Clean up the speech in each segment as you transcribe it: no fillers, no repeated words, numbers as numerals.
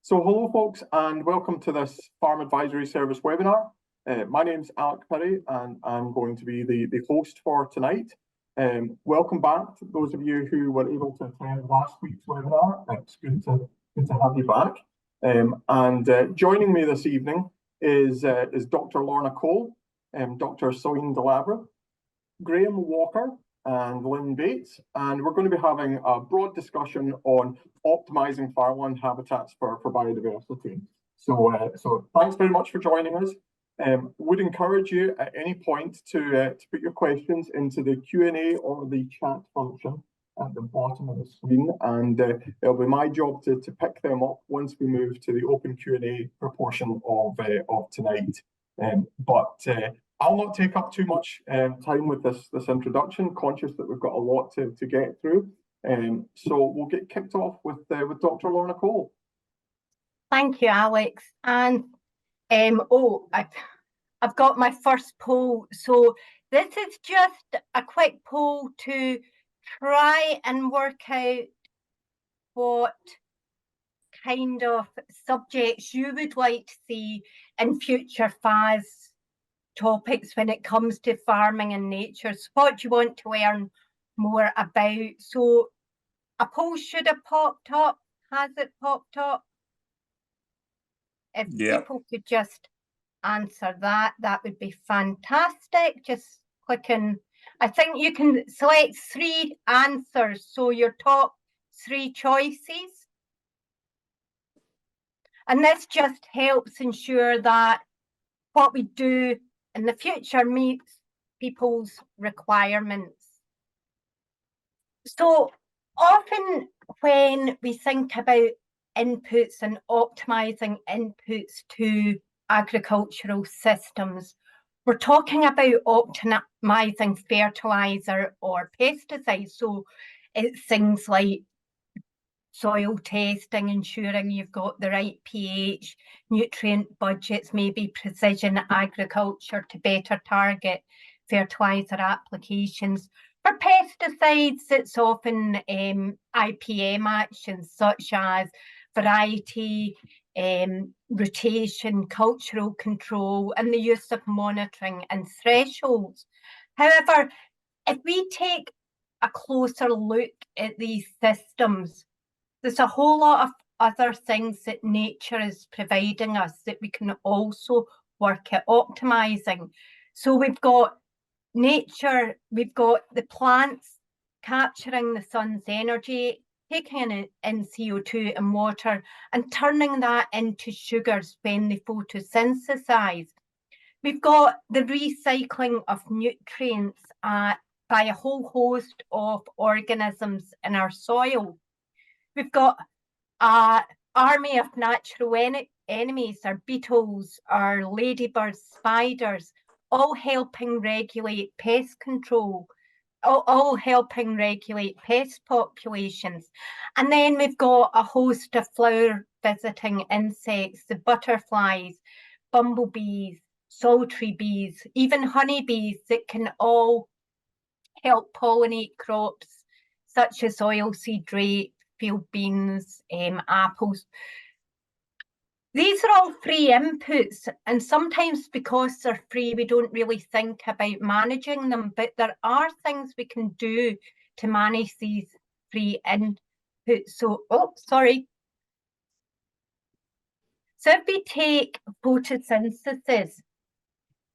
So hello folks and welcome to this Farm Advisory Service webinar. My name's Alec Perry and I'm going to be the host for tonight. Welcome back to those of you who were able to attend last week's webinar. It's good to have you back. Joining me this evening is Dr. Lorna Cole, Dr. Celine Delabre, Greame Walker, and Lynne Bates, and we're going to be having a broad discussion on optimizing farmland habitats for biodiversity. So thanks very much for joining us. Would encourage you at any point to put your questions into the Q&A or the chat function at the bottom of the screen, and it'll be my job to pick them up once we move to the open Q&A proportion of tonight. I'll not take up too much time with this introduction, conscious that we've got a lot to get through. So we'll get kicked off with Dr. Lorna Cole. Thank you, Alex. And I've got my first poll. So this is just a quick poll to try and work out what kind of subjects you would like to see in future FAS topics when it comes to farming and nature. So what do you want to learn more about? So a poll should have popped up. Has it popped up? If people could just answer that would be fantastic. Just clicking. I think you can select 3 answers, so your top 3 choices. And this just helps ensure that what we do in the future meets people's requirements. So often when we think about inputs and optimizing inputs to agricultural systems, we're talking about optimizing fertilizer or pesticides. So it's things like soil testing, ensuring you've got the right pH, nutrient budgets, maybe precision agriculture to better target fertilizer applications. For pesticides, it's often IPM actions such as variety, rotation, cultural control, and the use of monitoring and thresholds. However, if we take a closer look at these systems, there's a whole lot of other things that nature is providing us that we can also work at optimizing. So we've got nature, we've got the plants capturing the sun's energy, taking in CO2 and water and turning that into sugars when they photosynthesize. We've got the recycling of nutrients by a whole host of organisms in our soil. We've got an army of natural enemies, our beetles, our ladybirds, spiders, all helping regulate pest control, all helping regulate pest populations. And then we've got a host of flower visiting insects, the butterflies, bumblebees, sultry bees, even honeybees that can all help pollinate crops such as oilseed rape, field beans, apples. These are all free inputs, and sometimes because they're free, we don't really think about managing them, but there are things we can do to manage these free inputs. So, So if we take photosynthesis,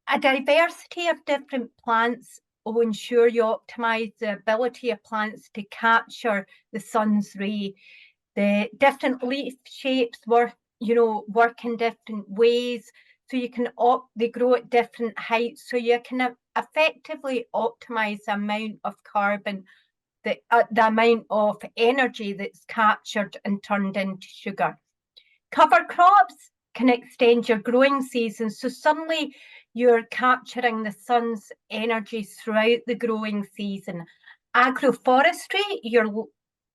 a diversity of different plants will ensure you optimize the ability of plants to capture the sun's ray. The different leaf shapes work in different ways, so you can they grow at different heights, so you can effectively optimize the amount of carbon, the amount of energy that's captured and turned into sugar. Cover crops can extend your growing season, so suddenly you're capturing the sun's energy throughout the growing season. Agroforestry, you're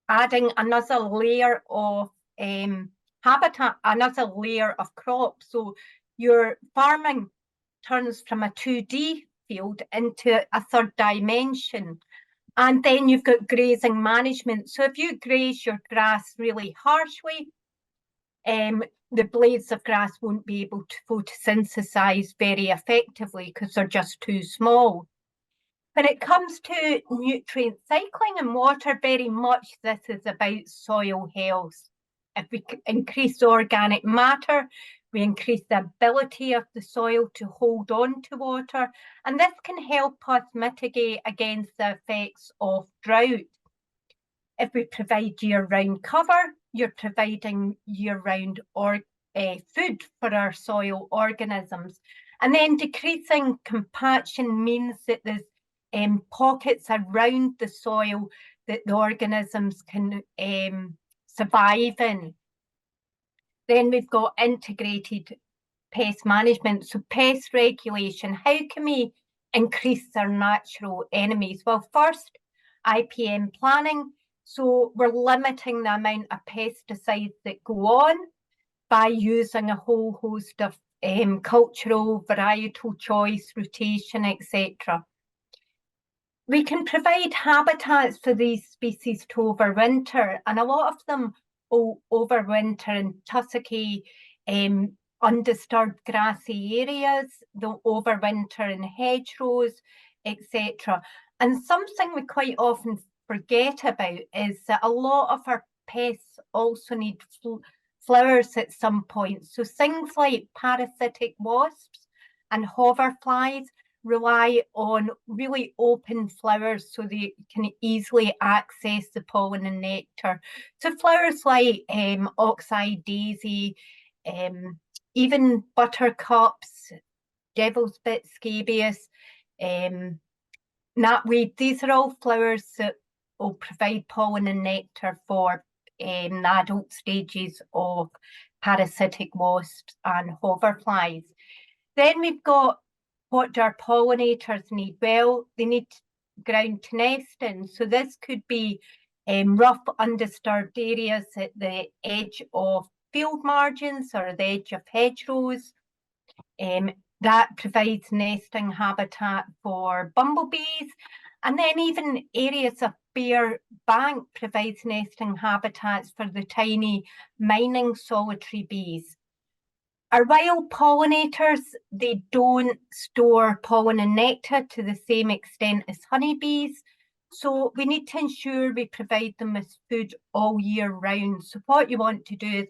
adding another layer of habitat, another layer of crops. So your farming turns from a 2D field into a 3rd dimension. And then you've got grazing management. So if you graze your grass really harshly, the blades of grass won't be able to photosynthesize very effectively because they're just too small. When it comes to nutrient cycling and water, very much this is about soil health. If we increase organic matter, we increase the ability of the soil to hold on to water, and this can help us mitigate against the effects of drought. If we provide year-round cover, you're providing year-round food for our soil organisms. And then decreasing compaction means that there's pockets around the soil that the organisms can survive in. Then we've got integrated pest management. So pest regulation, how can we increase our natural enemies? Well, first, IPM planning. So we're limiting the amount of pesticides that go on by using a whole host of cultural, varietal choice, rotation, etc. We can provide habitats for these species to overwinter, and a lot of them will overwinter in tussocky, undisturbed grassy areas. They'll overwinter in hedgerows, etc. And something we quite often forget about is that a lot of our pests also need flowers at some point. So things like parasitic wasps and hoverflies rely on really open flowers so they can easily access the pollen and nectar. So flowers like oxeye daisy, even buttercups, devil's bit scabious, knapweed, these are all flowers that will provide pollen and nectar for the adult stages of parasitic wasps and hoverflies. Then we've got, what do our pollinators need? Well, they need ground to nest in. So this could be rough, undisturbed areas at the edge of field margins or the edge of hedgerows. That provides nesting habitat for bumblebees. And then even areas of bare bank provides nesting habitats for the tiny mining solitary bees. Our wild pollinators, they don't store pollen and nectar to the same extent as honeybees. So we need to ensure we provide them with food all year round. So what you want to do is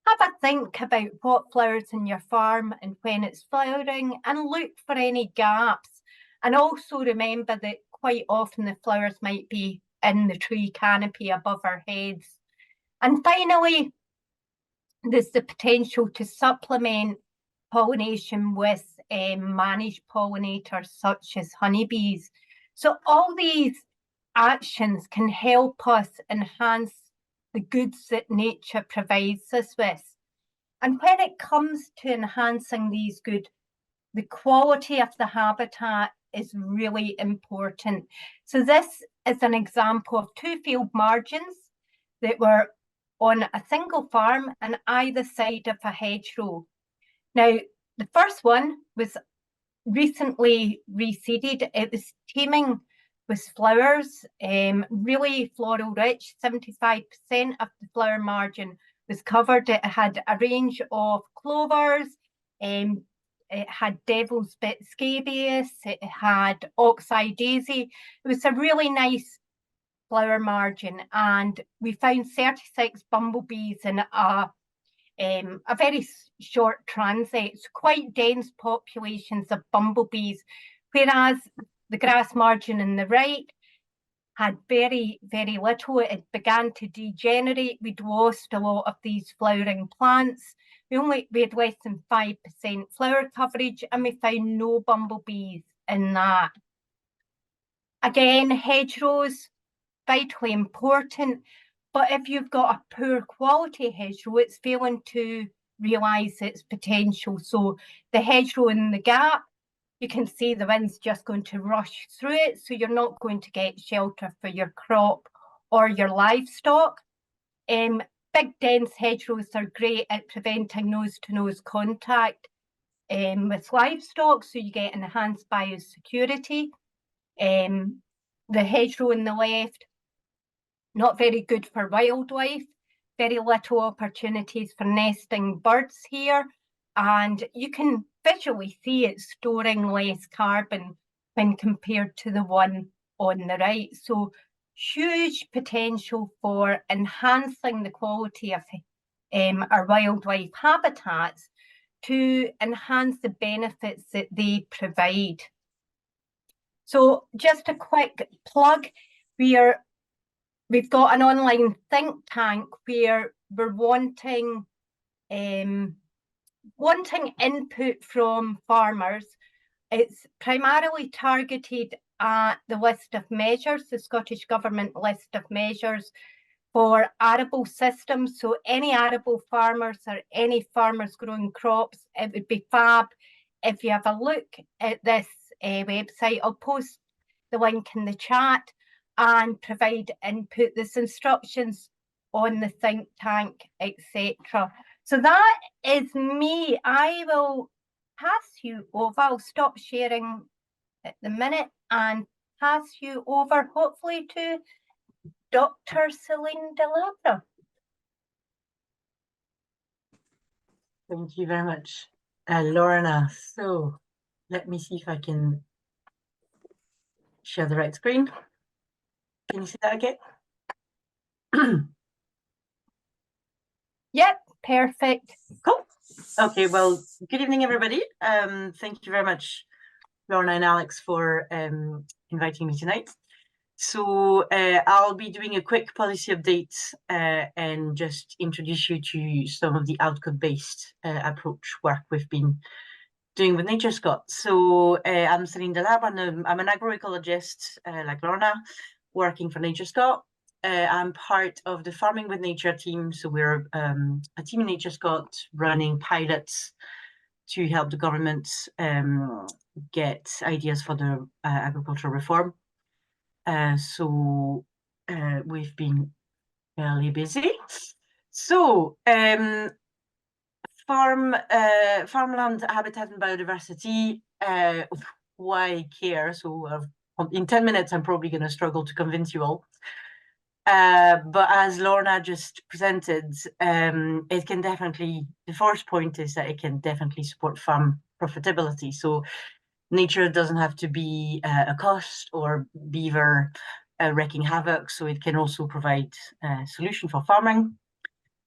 have a think about what flowers in your farm and when it's flowering, and look for any gaps. And also remember that quite often the flowers might be in the tree canopy above our heads. And finally, there's the potential to supplement pollination with managed pollinators such as honeybees. So all these actions can help us enhance the goods that nature provides us with. And when it comes to enhancing these goods, the quality of the habitat is really important. So this is an example of two field margins that were on a single farm on either side of a hedgerow. Now, the first one was recently reseeded. It was teeming with flowers, really floral rich. 75% of the flower margin was covered. It had a range of clovers, it had devil's bit scabious, it had oxeye daisy. It was a really nice flower margin, and we found 36 bumblebees in a very short transit, so quite dense populations of bumblebees, whereas the grass margin on the right had very, very little. It began to degenerate. We'd lost a lot of these flowering plants. We had less than 5% flower coverage, and we found no bumblebees in that. Again, hedgerows, vitally important, but if you've got a poor quality hedgerow, it's failing to realise its potential. So the hedgerow in the gap, you can see the wind's just going to rush through it, so you're not going to get shelter for your crop or your livestock. Big dense hedgerows are great at preventing nose-to-nose contact with livestock, so you get enhanced biosecurity. The hedgerow on the left, not very good for wildlife. very little opportunities for nesting birds here, and you can visually see it storing less carbon when compared to the one on the right. So huge potential for enhancing the quality of our wildlife habitats to enhance the benefits that they provide. So just a quick plug, we've got an online think tank where we're wanting input from farmers. It's primarily targeted at the list of measures, the Scottish Government list of measures for arable systems. So any arable farmers or any farmers growing crops, it would be fab if you have a look at this website. I'll post the link in the chat and provide input. There's instructions on the think tank, etc. So that is me. I will pass you over. I'll stop sharing at the minute and pass you over, hopefully, to Dr. Celine Delabre. Thank you very much, Lorna. So let me see if I can share the right screen. Can you see that again? Yep, perfect. Cool. Okay, well, good evening, everybody. Thank you very much, Lorna and Alex, for inviting me tonight. So I'll be doing a quick policy update and just introduce you to some of the outcome-based approach work we've been doing with NatureScot. So I'm Celine Delabre. I'm an agroecologist like Lorna, working for NatureScot. I'm part of the Farming with Nature team. So we're a team in NatureScot running pilots to help the government get ideas for the agricultural reform. So we've been fairly busy. So farmland habitat and biodiversity, why care? So in 10 minutes, I'm probably going to struggle to convince you all. But as Lorna just presented, it can definitely, the first point is that it can definitely support farm profitability. So nature doesn't have to be a cost or beaver wreaking havoc, so it can also provide a solution for farming.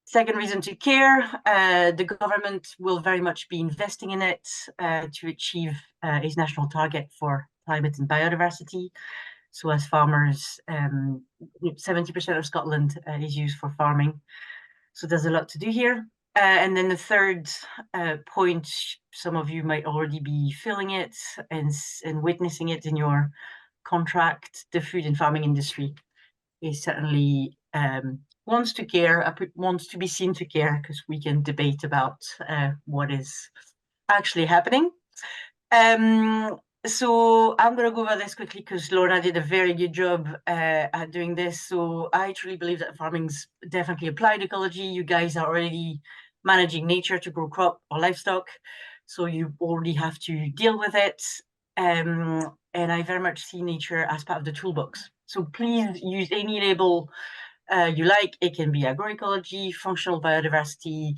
Second reason to care, the government will very much be investing in it to achieve its national target for climate and biodiversity. So as farmers, 70% of Scotland is used for farming. So there's a lot to do here. And then the third point, some of you might already be feeling it and witnessing it in your contract. The food and farming industry is certainly wants to care, wants to be seen to care, because we can debate about what is actually happening. So I'm going to go over this quickly because Lorna did a very good job at doing this. So I truly believe that farming's definitely applied ecology. You guys are already managing nature to grow crop or livestock, so you already have to deal with it. And I very much see nature as part of the toolbox. So please use any label you like. It can be agroecology, functional biodiversity,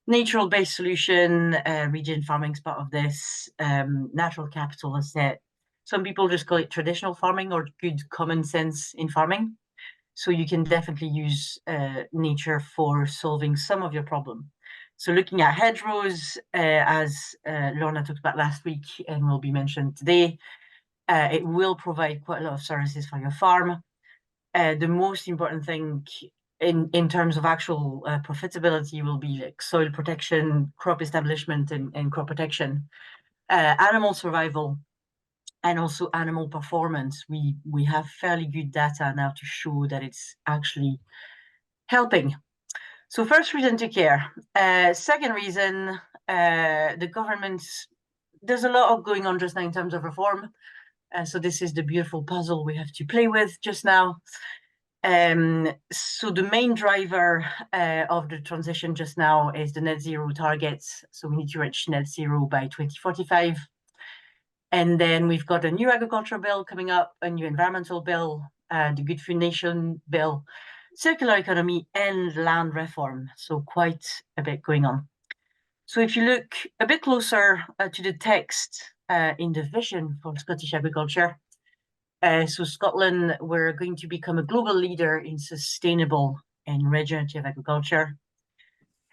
natural-based solution, region farming is part of this, natural capital asset. Some people just call it traditional farming or good common sense in farming. So you can definitely use nature for solving some of your problem. So looking at hedgerows, as Lorna talked about last week and will be mentioned today, it will provide quite a lot of services for your farm. The most important thing in terms of actual profitability will be like soil protection, crop establishment and crop protection, animal survival, and also animal performance. We have fairly good data now to show that it's actually helping. So first reason to care. Second reason, the government, there's a lot of going on just now in terms of reform. So this is the beautiful puzzle we have to play with just now. So the main driver of the transition just now is the net zero targets. So we need to reach net zero by 2045. And then we've got a new agricultural bill coming up, a new environmental bill, the Good Food Nation bill. circular economy and land reform. So quite a bit going on. So if you look a bit closer to the text in the vision for Scottish agriculture, so Scotland, we're going to become a global leader in sustainable and regenerative agriculture,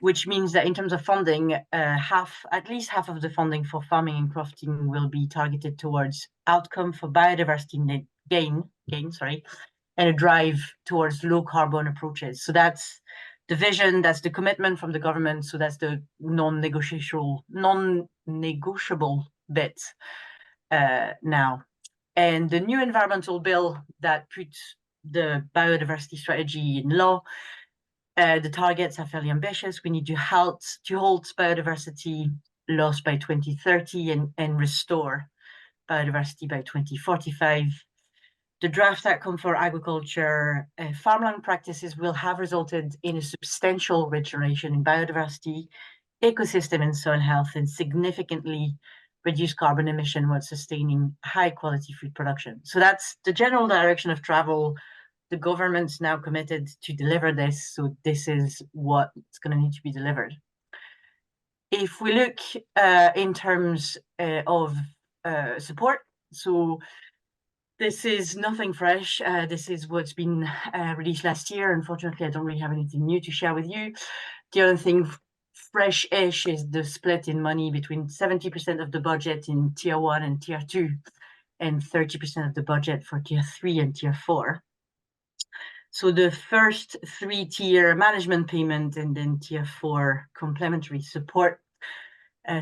which means that in terms of funding, at least half of the funding for farming and crofting will be targeted towards outcome for biodiversity gain, and a drive towards low carbon approaches. So that's the vision, that's the commitment from the government. So that's the non-negotiable bit now. And the new environmental bill that puts the biodiversity strategy in law, the targets are fairly ambitious. We need to halt biodiversity loss by 2030 and restore biodiversity by 2045. The draft outcome for agriculture farmland practices will have resulted in a substantial regeneration in biodiversity, ecosystem and soil health, and significantly reduce carbon emission while sustaining high quality food production. So that's the general direction of travel. The government's now committed to deliver this, so this is what's going to need to be delivered. If we look in terms of support, so this is nothing fresh. This is what's been released last year. Unfortunately, I don't really have anything new to share with you. The other thing fresh-ish is the split in money between 70% of the budget in tier 1 and tier 2 and 30% of the budget for tier 3 and tier 4. So the first 3-tier management payment and then tier 4 complementary support.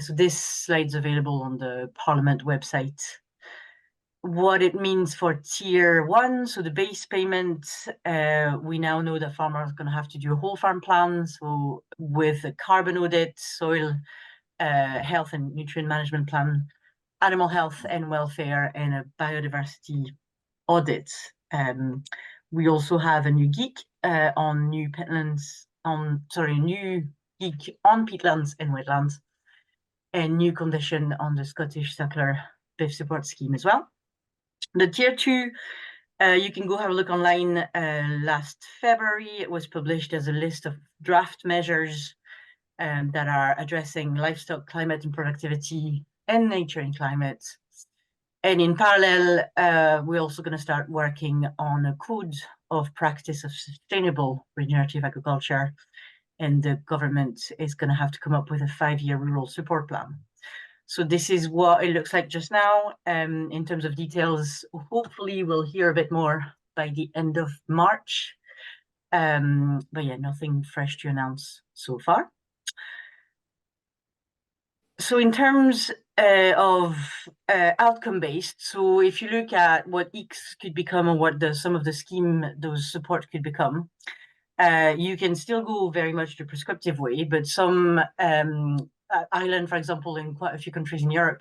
So this slide's available on the Parliament website. What it means for tier 1, so the base payment, we now know that farmers are going to have to do a whole farm plan, so with a carbon audit, soil health and nutrient management plan, animal health and welfare, and a biodiversity audit. We also have a new geek on new peatlands, new geek on peatlands and wetlands, and new condition on the Scottish Circular BIF support scheme as well. The tier 2, you can go have a look online. Last February, it was published as a list of draft measures that are addressing livestock, climate and productivity, and nature and climate. And in parallel, we're also going to start working on a code of practice of sustainable regenerative agriculture. And the government is going to have to come up with a 5-year rural support plan. So this is what it looks like just now. In terms of details, hopefully we'll hear a bit more by the end of March. But yeah, nothing fresh to announce so far. So in terms of outcome-based, so if you look at what EECs could become and what some of the scheme, those support could become, you can still go very much the prescriptive way, but some Ireland, for example, in quite a few countries in Europe,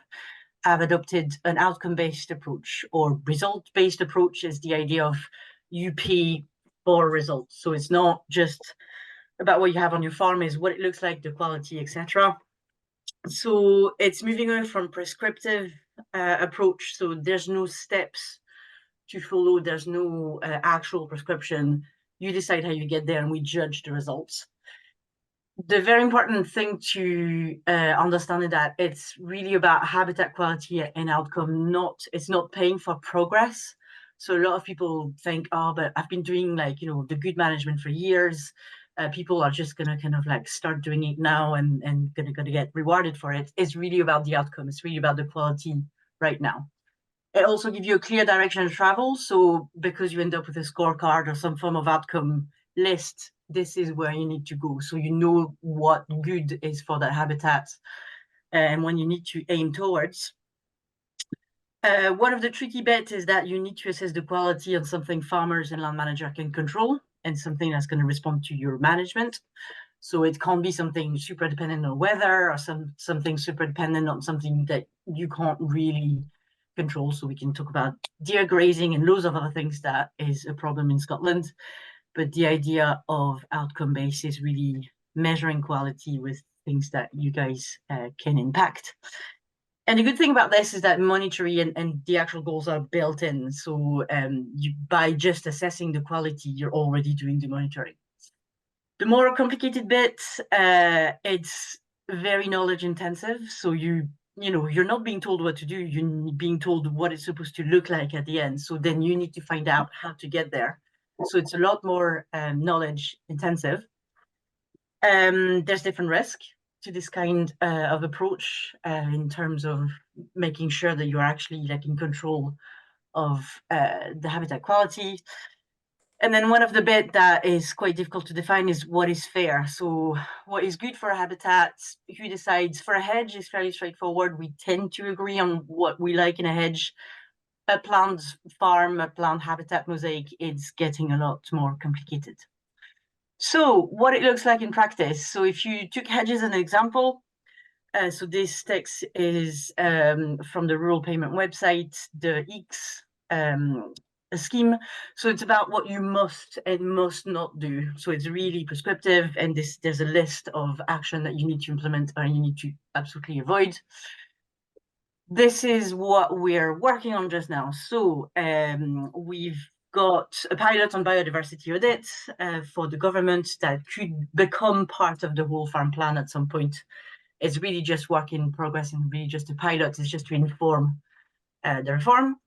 have adopted an outcome-based approach, or result-based approach is the idea of you pay for results. So it's not just about what you have on your farm, is what it looks like, the quality, etc. So it's moving away from prescriptive approach. So there's no steps to follow. There's no actual prescription. You decide how you get there and we judge the results. The very important thing to understand is that it's really about habitat quality and outcome. It's not paying for progress. So a lot of people think, oh, but I've been doing the good management for years. People are just going to kind of start doing it now and going to get rewarded for it. It's really about the outcome. It's really about the quality right now. It also gives you a clear direction of travel. So because you end up with a scorecard or some form of outcome list, this is where you need to go. So you know what good is for that habitat and when you need to aim towards. One of the tricky bits is that you need to assess the quality on something farmers and land manager can control and something that's going to respond to your management. So it can't be something super dependent on weather or something super dependent on something that you can't really control. So we can talk about deer grazing and loads of other things that is a problem in Scotland. But the idea of outcome-based is really measuring quality with things that you guys can impact. And the good thing about this is that monetary and the actual goals are built in. So by just assessing the quality, you're already doing the monitoring. The more complicated bit, it's very knowledge intensive. So you're not being told what to do, you're being told what it's supposed to look like at the end. So then you need to find out how to get there. So it's a lot more knowledge intensive. There's different risk to this kind of approach in terms of making sure that you're actually like in control of the habitat quality. And then one of the bit that is quite difficult to define is what is fair. So what is good for a habitat, who decides? For a hedge is fairly straightforward. We tend to agree on what we like in a hedge. A plant farm, a plant habitat mosaic, it's getting a lot more complicated. So what it looks like in practice. So if you took hedges as an example, so this text is from the rural payment website, the X scheme. So it's about what you must and must not do. So it's really prescriptive, and there's a list of action that you need to implement or you need to absolutely avoid. This is what we're working on just now. So we've got a pilot on biodiversity audit for the government that could become part of the whole farm plan at some point. It's really just work in progress and really just a pilot. It's just to inform the reform.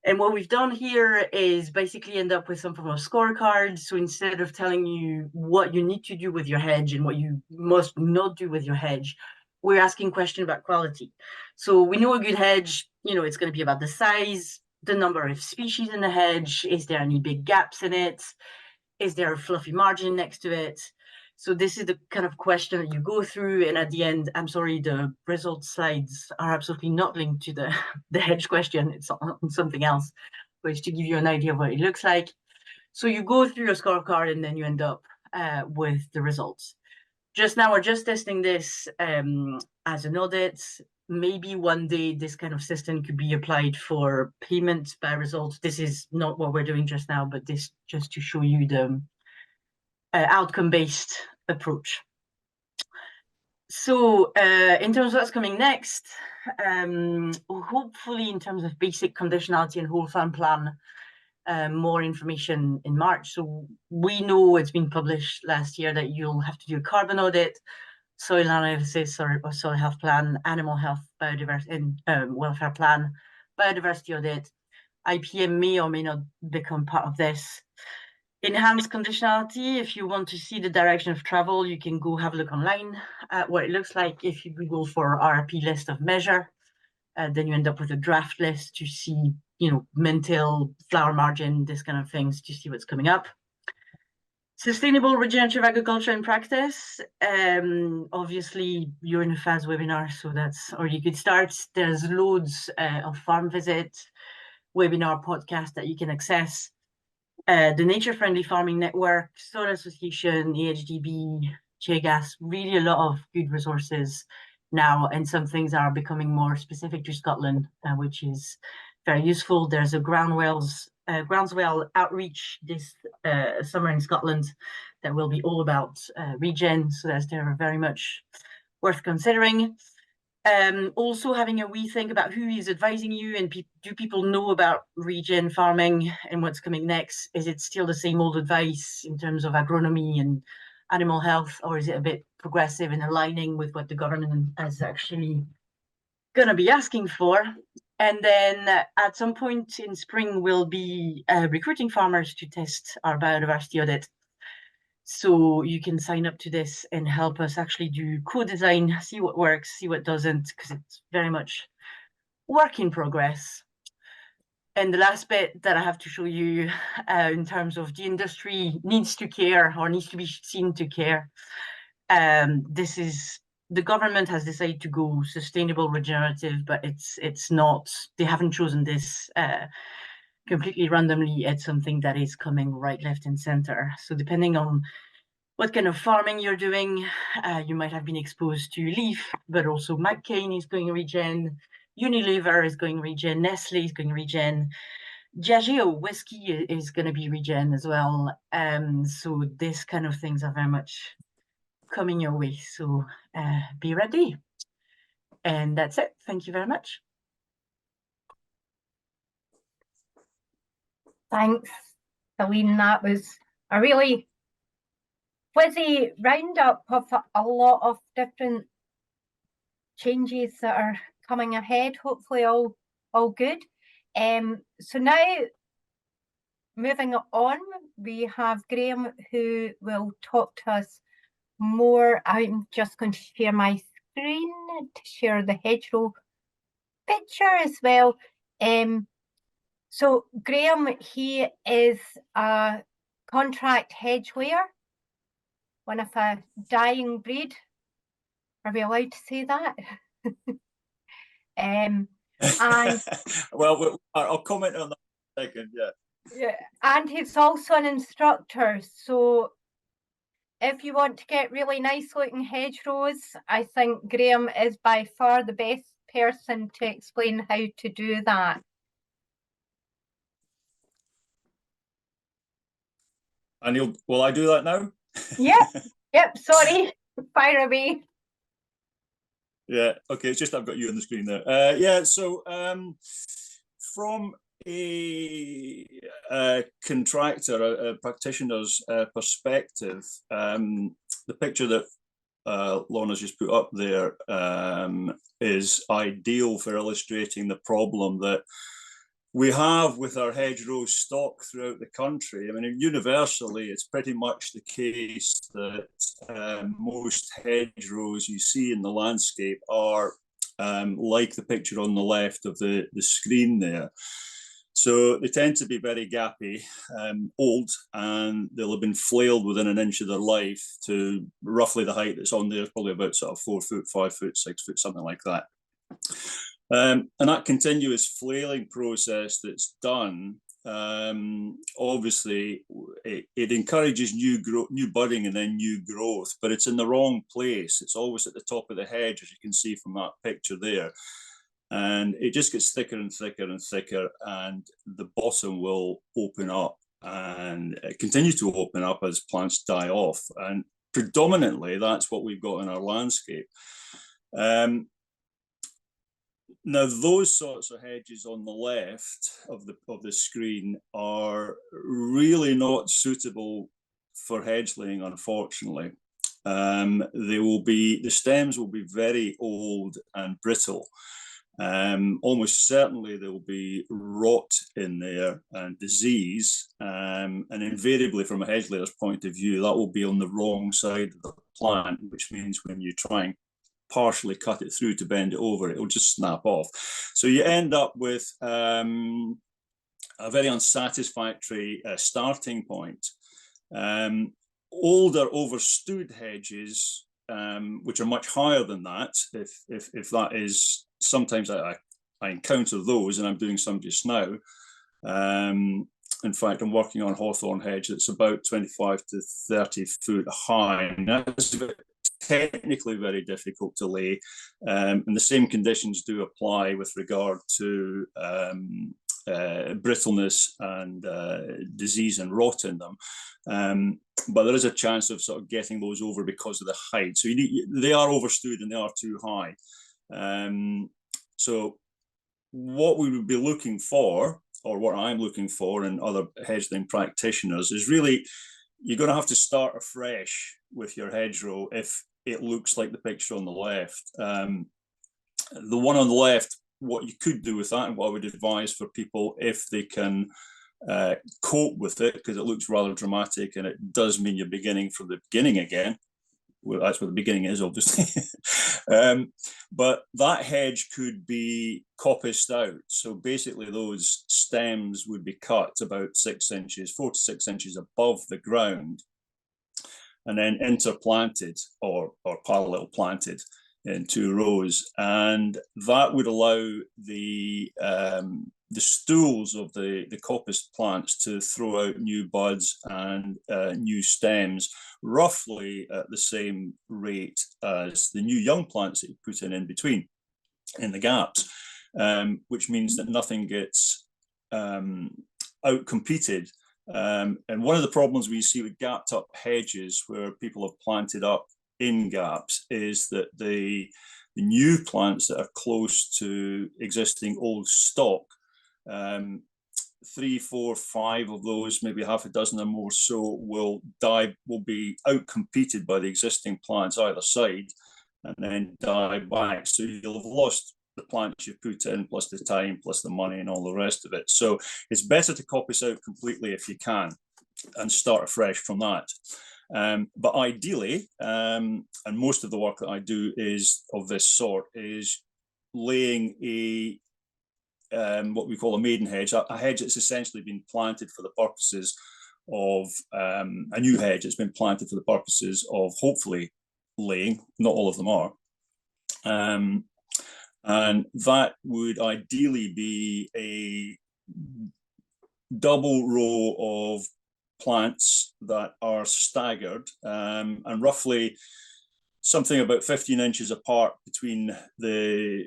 And what we've done here is basically end up with some form of scorecard. So instead of telling you what you need to do with your hedge and what you must not do with your hedge, we're asking questions about quality. So we know a good hedge, it's going to be about the size, the number of species in the hedge. Is there any big gaps in it? Is there a fluffy margin next to it? So this is the kind of question that you go through. And at the end, I'm sorry, the result slides are absolutely not linked to the hedge question. It's on something else, but it's to give you an idea of what it looks like. So you go through your scorecard and then you end up with the results. Just now, we're just testing this as an audit. Maybe one day this kind of system could be applied for payment by results. This is not what we're doing just now, but this just to show you the outcome-based approach. So in terms of what's coming next, hopefully in terms of basic conditionality and whole farm plan, more information in March. So we know it's been published last year that you'll have to do a carbon audit, soil analysis or soil health plan, animal health, biodiversity and welfare plan, biodiversity audit. IPM may or may not become part of this. Enhanced conditionality, if you want to see the direction of travel, you can go have a look online at what it looks like. If you Google for RRP list of measure, then you end up with a draft list to see, mental, flower margin, this kind of things to see what's coming up. Sustainable regenerative agriculture in practice. Obviously, you're in a FAS webinar, so that's already a good start. There's loads of farm visit, webinar, podcast that you can access. The Nature Friendly Farming Network, Soil Association, AHDB, CHEGAS, really a lot of good resources now, and some things are becoming more specific to Scotland, which is very useful. There's a groundswell outreach this summer in Scotland that will be all about regen, so they're very much worth considering. Also having a wee think about who is advising you, and do people know about regen farming and what's coming next? Is it still the same old advice in terms of agronomy and animal health, or is it a bit progressive and aligning with what the government is actually going to be asking for? And then at some point in spring, we'll be recruiting farmers to test our biodiversity audit. So you can sign up to this and help us actually do co-design, see what works, see what doesn't, because it's very much work in progress. And the last bit that I have to show you in terms of the industry needs to care or needs to be seen to care. This is, the government has decided to go sustainable regenerative, but it's not, they haven't chosen this completely randomly. It's something that is coming right, left, and center. So depending on what kind of farming you're doing, you might have been exposed to leaf, but also McCain is going regen, Unilever is going regen, Nestle is going regen, Diageo whiskey is going to be regen as well. So this kind of things are very much coming your way. So be ready. And that's it. Thank you very much. Thanks, Celine. That was a really fuzzy roundup of a lot of different changes that are coming ahead, hopefully all good. So now, moving on, we have Greame, who will talk to us more. I'm just going to share my screen to share the hedgerow picture as well. So Greime, he is a contract hedgelayer, one of a dying breed. Are we allowed to say that? And well, I'll comment on that in a second. yeah, and he's also an instructor. So if you want to get really nice looking hedgerows, I think Greime is by far the best person to explain how to do that. And will I do that now? Yep, sorry, fire away. Yeah, okay, it's just I've got you on the screen there. Yeah, so from a contractor, a practitioner's perspective, the picture that Lorna's just put up there is ideal for illustrating the problem that we have with our hedgerow stock throughout the country. I mean, universally, it's pretty much the case that most hedgerows you see in the landscape are like the picture on the left of the screen there. So they tend to be very gappy, old, and they'll have been flailed within an inch of their life to roughly the height that's on there, probably about sort of 4 foot, 5 foot, 6 foot, something like that. And that continuous flailing process that's done, obviously, it encourages new budding and then new growth, but it's in the wrong place. It's always at the top of the hedge, as you can see from that picture there. And it just gets thicker and thicker and thicker, and the bottom will open up and continue to open up as plants die off. And predominantly, that's what we've got in our landscape. Now, those sorts of hedges on the left of the screen are really not suitable for hedge laying, unfortunately. The stems will be very old and brittle. Almost certainly there will be rot in there and disease, and invariably from a hedge layer's point of view, that will be on the wrong side of the plant, which means when you try and partially cut it through to bend it over, it will just snap off. So you end up with a very unsatisfactory starting point. Older overstood hedges, which are much higher than that, if that is, sometimes I encounter those, and I'm doing some just now. In fact, I'm working on hawthorn hedge that's about 25 to 30 foot high. Now, that's technically very difficult to lay, and the same conditions do apply with regard to brittleness and disease and rot in them. But there is a chance of sort of getting those over because of the height. So they are overstood and they are too high. So what we would be looking for, or what I'm looking for in other hedge laying practitioners, is really you're going to have to start afresh with your hedgerow if it looks like the picture on the left. The one on the left, what you could do with that, and what I would advise for people if they can cope with it, because it looks rather dramatic and it does mean you're beginning from the beginning again. Well, that's what the beginning is, obviously. But that hedge could be coppiced out. So basically those stems would be cut about 6 inches, 4 to 6 inches above the ground, and then interplanted or parallel planted in 2 rows. And that would allow the stools of the coppiced plants to throw out new buds and new stems roughly at the same rate as the new young plants that you put in between, in the gaps, which means that nothing gets out-competed. And one of the problems we see with gapped up hedges where people have planted up in gaps is that the the new plants that are close to existing old stock, 3, 4, 5 of those, maybe half a dozen or more so, will be outcompeted by the existing plants either side, and then die back. So you'll have lost the plants you put in, plus the time, plus the money, and all the rest of it. So it's better to coppice out completely if you can, and start afresh from that. But ideally, and most of the work that I do is of this sort, is laying a what we call a maiden hedge, a hedge that's essentially been planted for the purposes of a new hedge that's been planted for the purposes of hopefully laying. Not all of them are. And that would ideally be a double row of plants that are staggered, and roughly something about 15 inches apart between the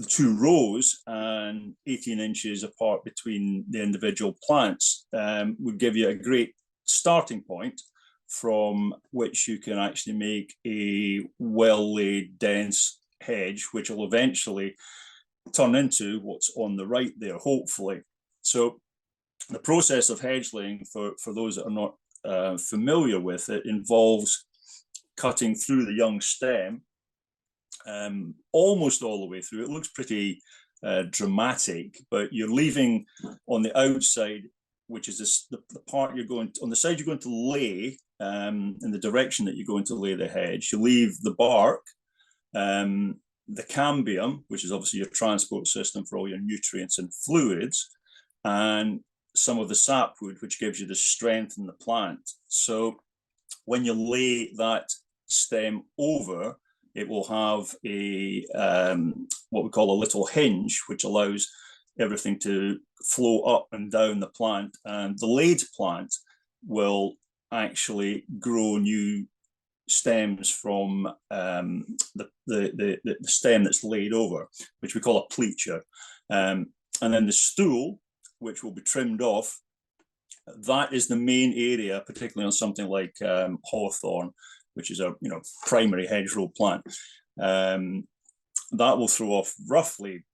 2 rows, and 18 inches apart between the individual plants, would give you a great starting point from which you can actually make a well-laid, dense hedge, which will eventually turn into what's on the right there, hopefully. So the process of hedge laying, for those that are not familiar with it, involves cutting through the young stem almost all the way through. It looks pretty dramatic, but you're leaving on the outside, which is the part you're going to, on the side you're going to lay, in the direction that you're going to lay the hedge. You leave the bark, the cambium, which is obviously your transport system for all your nutrients and fluids, and some of the sapwood, which gives you the strength in the plant. So when you lay that stem over, it will have a what we call a little hinge, which allows everything to flow up and down the plant. And the laid plant will actually grow new stems from the stem that's laid over, which we call a pleacher. And then the stool, which will be trimmed off, that is the main area, particularly on something like hawthorn, which is a primary hedgerow plant. That will throw off roughly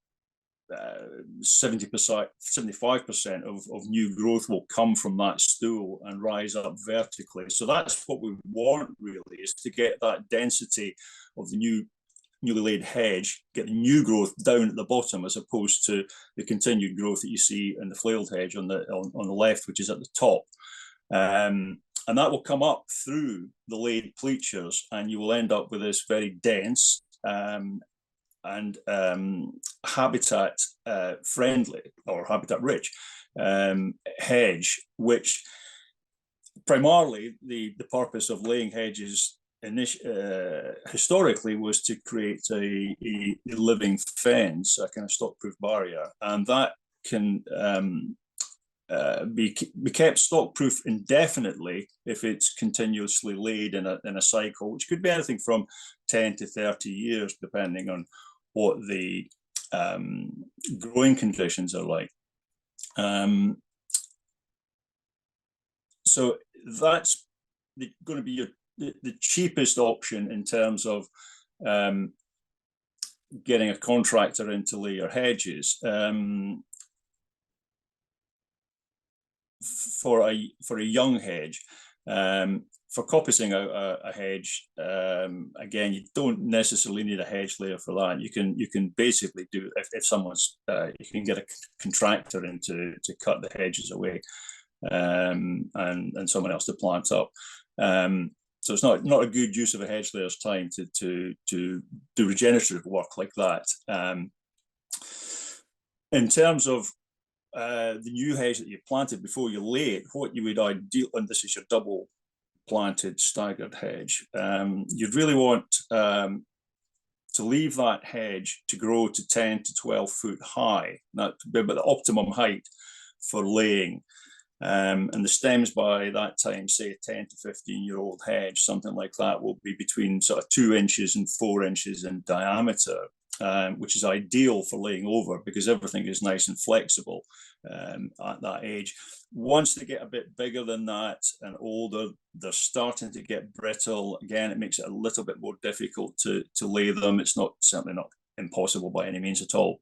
70%, 75% of new growth will come from that stool and rise up vertically. So that's what we want, really, is to get that density of the newly laid hedge, get the new growth down at the bottom, as opposed to the continued growth that you see in the flailed hedge on the left, which is at the top. And that will come up through the laid pleachers, and you will end up with this very dense and habitat friendly, or habitat rich hedge, which primarily the purpose of laying hedges historically was to create a living fence, a kind of stock-proof barrier, and that can be kept stock-proof indefinitely if it's continuously laid in a cycle, which could be anything from 10 to 30 years, depending on what the growing conditions are like. So that's going to be the cheapest option in terms of getting a contractor in to lay your hedges. For a young hedge, for coppicing out a hedge, again, you don't necessarily need a hedge layer for that. You can basically do, if someone's you can get a contractor in to cut the hedges away, and someone else to plant up. So it's not a good use of a hedge layer's time to do regenerative work like that. In terms of the new hedge that you planted before you lay it, what you would ideally, and this is your double planted staggered hedge, you'd really want to leave that hedge to grow to 10 to 12 foot high. That would be about the optimum height for laying. And the stems by that time, say a 10 to 15-year-old hedge, something like that, will be between sort of 2 inches and 4 inches in diameter. which is ideal for laying over because everything is nice and flexible at that age. Once they get a bit bigger than that and older, they're starting to get brittle. Again, it makes it a little bit more difficult to lay them. It's certainly not impossible by any means at all.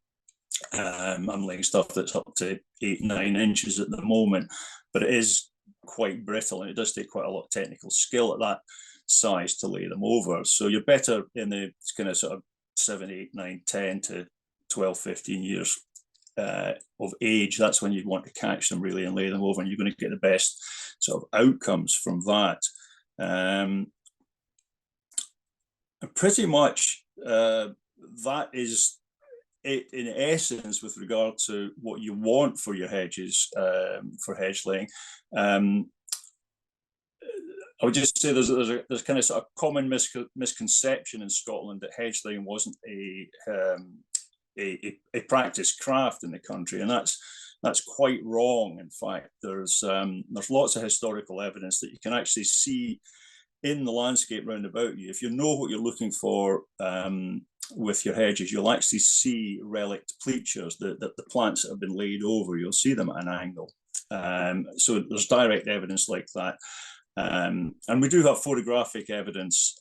I'm laying stuff that's up to 8-9 inches at the moment, but it is quite brittle, and it does take quite a lot of technical skill at that size to lay them over. So you're better in the kind of sort of 7, 8, 9, 10 to 12, 15 years of age. That's when you'd want to catch them really and lay them over, and you're going to get the best sort of outcomes from that. And pretty much that is it in essence with regard to what you want for your hedges, for hedge laying. I would just say there's kind of sort of common misconception in Scotland that hedge laying wasn't a practiced craft in the country, and that's quite wrong. In fact, there's lots of historical evidence that you can actually see in the landscape round about you. If you know what you're looking for with your hedges, you'll actually see relict pleachers, the plants that have been laid over. You'll see them at an angle. So there's direct evidence like that. And we do have photographic evidence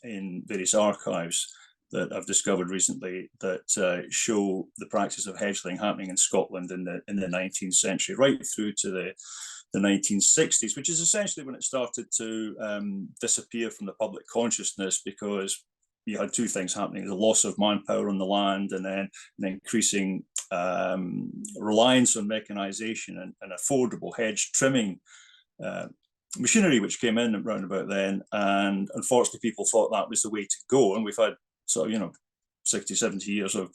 in various archives that I've discovered recently that show the practice of hedge laying happening in Scotland in the 19th century, right through to the 1960s, which is essentially when it started to disappear from the public consciousness, because you had two things happening: the loss of manpower on the land, and then an increasing reliance on mechanization and affordable hedge trimming machinery, which came in around about then. And unfortunately, people thought that was the way to go. And we've had sort of, 60, 70 years of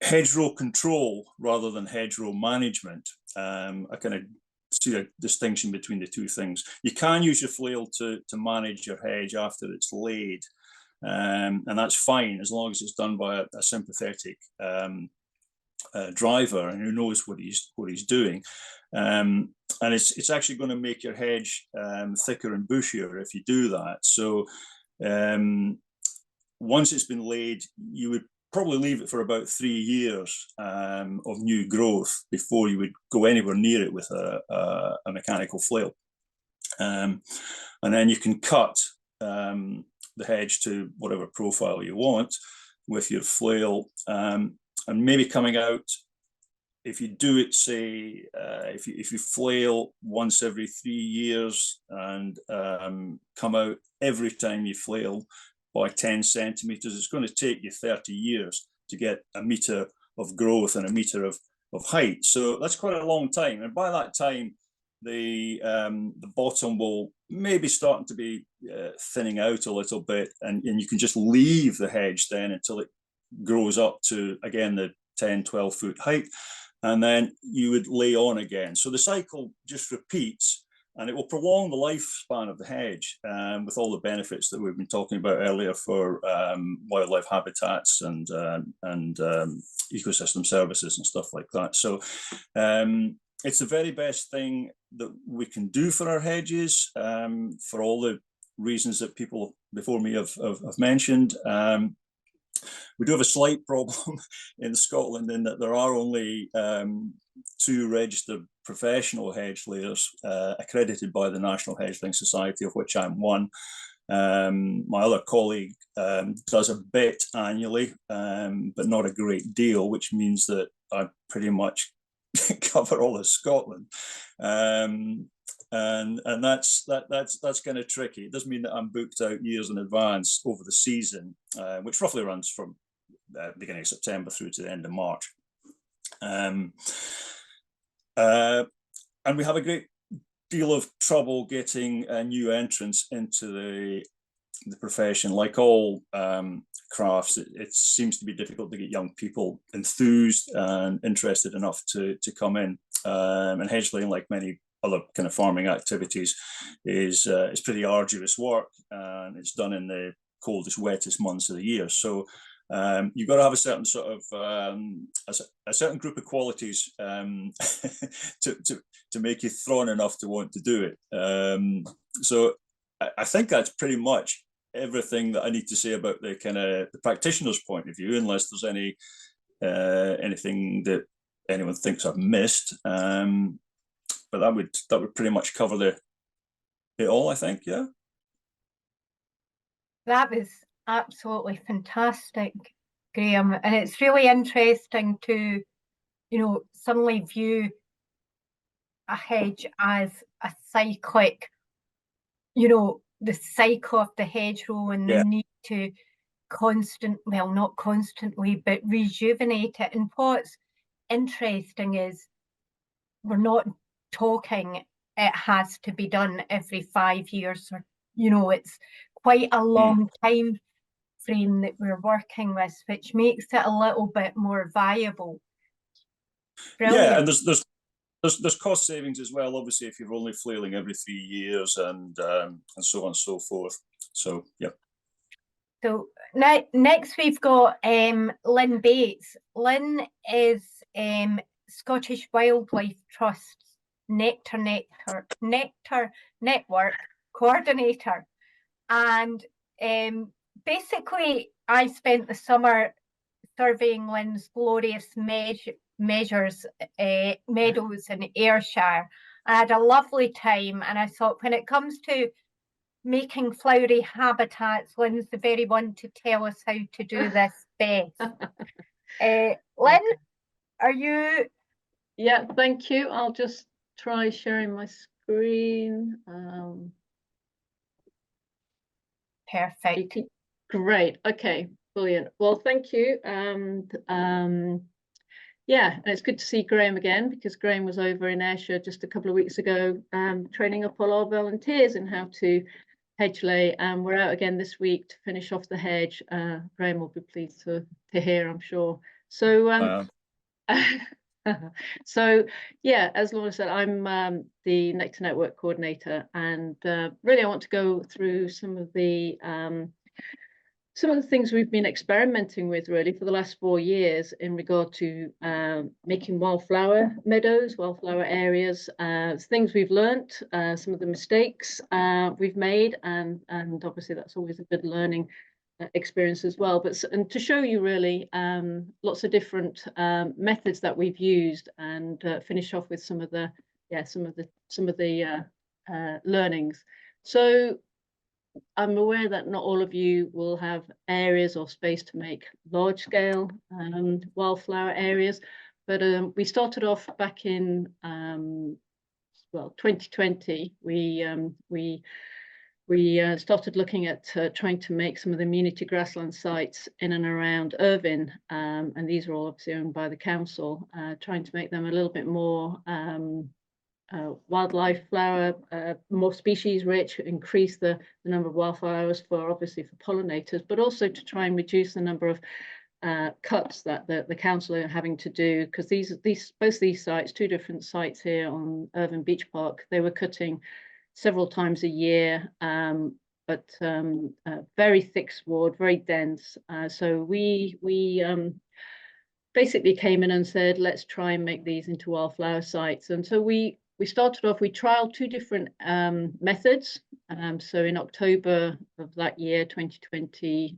hedgerow control rather than hedgerow management. I kind of see a distinction between the two things. You can use your flail to manage your hedge after it's laid, and that's fine as long as it's done by a sympathetic driver and who knows what he's doing. And it's actually going to make your hedge thicker and bushier if you do that. So once it's been laid, you would probably leave it for about 3 years of new growth before you would go anywhere near it with a mechanical flail. And then you can cut the hedge to whatever profile you want with your flail, and maybe coming out, if you do it, say, if you flail once every 3 years and come out every time you flail by 10 centimeters, it's going to take you 30 years to get a meter of growth and a meter of height. So that's quite a long time. And by that time, the bottom will maybe starting to be thinning out a little bit, and you can just leave the hedge then until it grows up to, again, the 10, 12 foot height, and then you would lay on again. So the cycle just repeats, and it will prolong the lifespan of the hedge, with all the benefits that we've been talking about earlier for wildlife habitats and ecosystem services and stuff like that. So it's the very best thing that we can do for our hedges, for all the reasons that people before me have mentioned. We do have a slight problem in Scotland in that there are only 2 registered professional hedge layers accredited by the National Hedge Laying Society, of which I'm one. My other colleague does a bit annually, but not a great deal, which means that I pretty much cover all of Scotland. And that's kind of tricky. It doesn't mean that I'm booked out years in advance over the season, which roughly runs from beginning of September through to the end of March. And we have a great deal of trouble getting new entrants into the profession. Like all crafts, it seems to be difficult to get young people enthused and interested enough to come in. And hedge laying, like many other kind of farming activities, is pretty arduous work, and it's done in the coldest, wettest months of the year. So you've got to have a certain sort of a certain group of qualities to make you thrown enough to want to do it. So I think that's pretty much everything that I need to say about the kind of the practitioner's point of view, unless there's any anything that anyone thinks I've missed. But that would pretty much cover it all, I think. Yeah. That was absolutely fantastic, Graham. And it's really interesting to, you know, suddenly view a hedge as a cyclic, you know, the cycle of the hedgerow and the need to not constantly, but rejuvenate it. And what's interesting is we're not talking it has to be done every 5 years, or, you know, it's quite a long time frame that we're working with, which makes it a little bit more viable. Brilliant. Yeah, and there's cost savings as well, obviously, if you're only flailing every 3 years and so on and so forth. So yeah. So next we've got Lynne Bates. Lynne is Scottish Wildlife Trust's Nectar Network Coordinator. And basically, I spent the summer surveying Lynne's glorious meadows in Ayrshire. I had a lovely time, and I thought, when it comes to making flowery habitats, Lynne's the very one to tell us how to do this best. Lynne, are you? Yeah, thank you. I'll just try sharing my screen. Perfect. Great. Okay, brilliant. Well, thank you. Yeah, and it's good to see Graham again, because Graham was over in Ayrshire just a couple of weeks ago, training up all our volunteers in how to hedge lay, and we're out again this week to finish off the hedge. Graham will be pleased to hear, I'm sure. So so yeah, as Lorna said, I'm the Nectar Network Coordinator, and really I want to go through some of the things we've been experimenting with really for the last 4 years in regard to making wildflower meadows, wildflower areas, things we've learnt, some of the mistakes we've made, and obviously that's always a good learning experience as well. And to show you really lots of different methods that we've used, and finish off with some of the learnings. So I'm aware that not all of you will have areas or space to make large-scale wildflower areas, but we started off back in 2020. We started looking at trying to make some of the community grassland sites in and around Irvine, and these are all obviously owned by the council, trying to make them a little bit more wildlife flower, more species rich, increase the number of wildflowers for pollinators, but also to try and reduce the number of cuts that the council are having to do, because both these sites, 2 different sites here on Irvine Beach Park, they were cutting several times a year, but very thick sward, very dense. So we basically came in and said, let's try and make these into wildflower sites. And so we started off, we trialed 2 different methods. So in October of that year, 2020,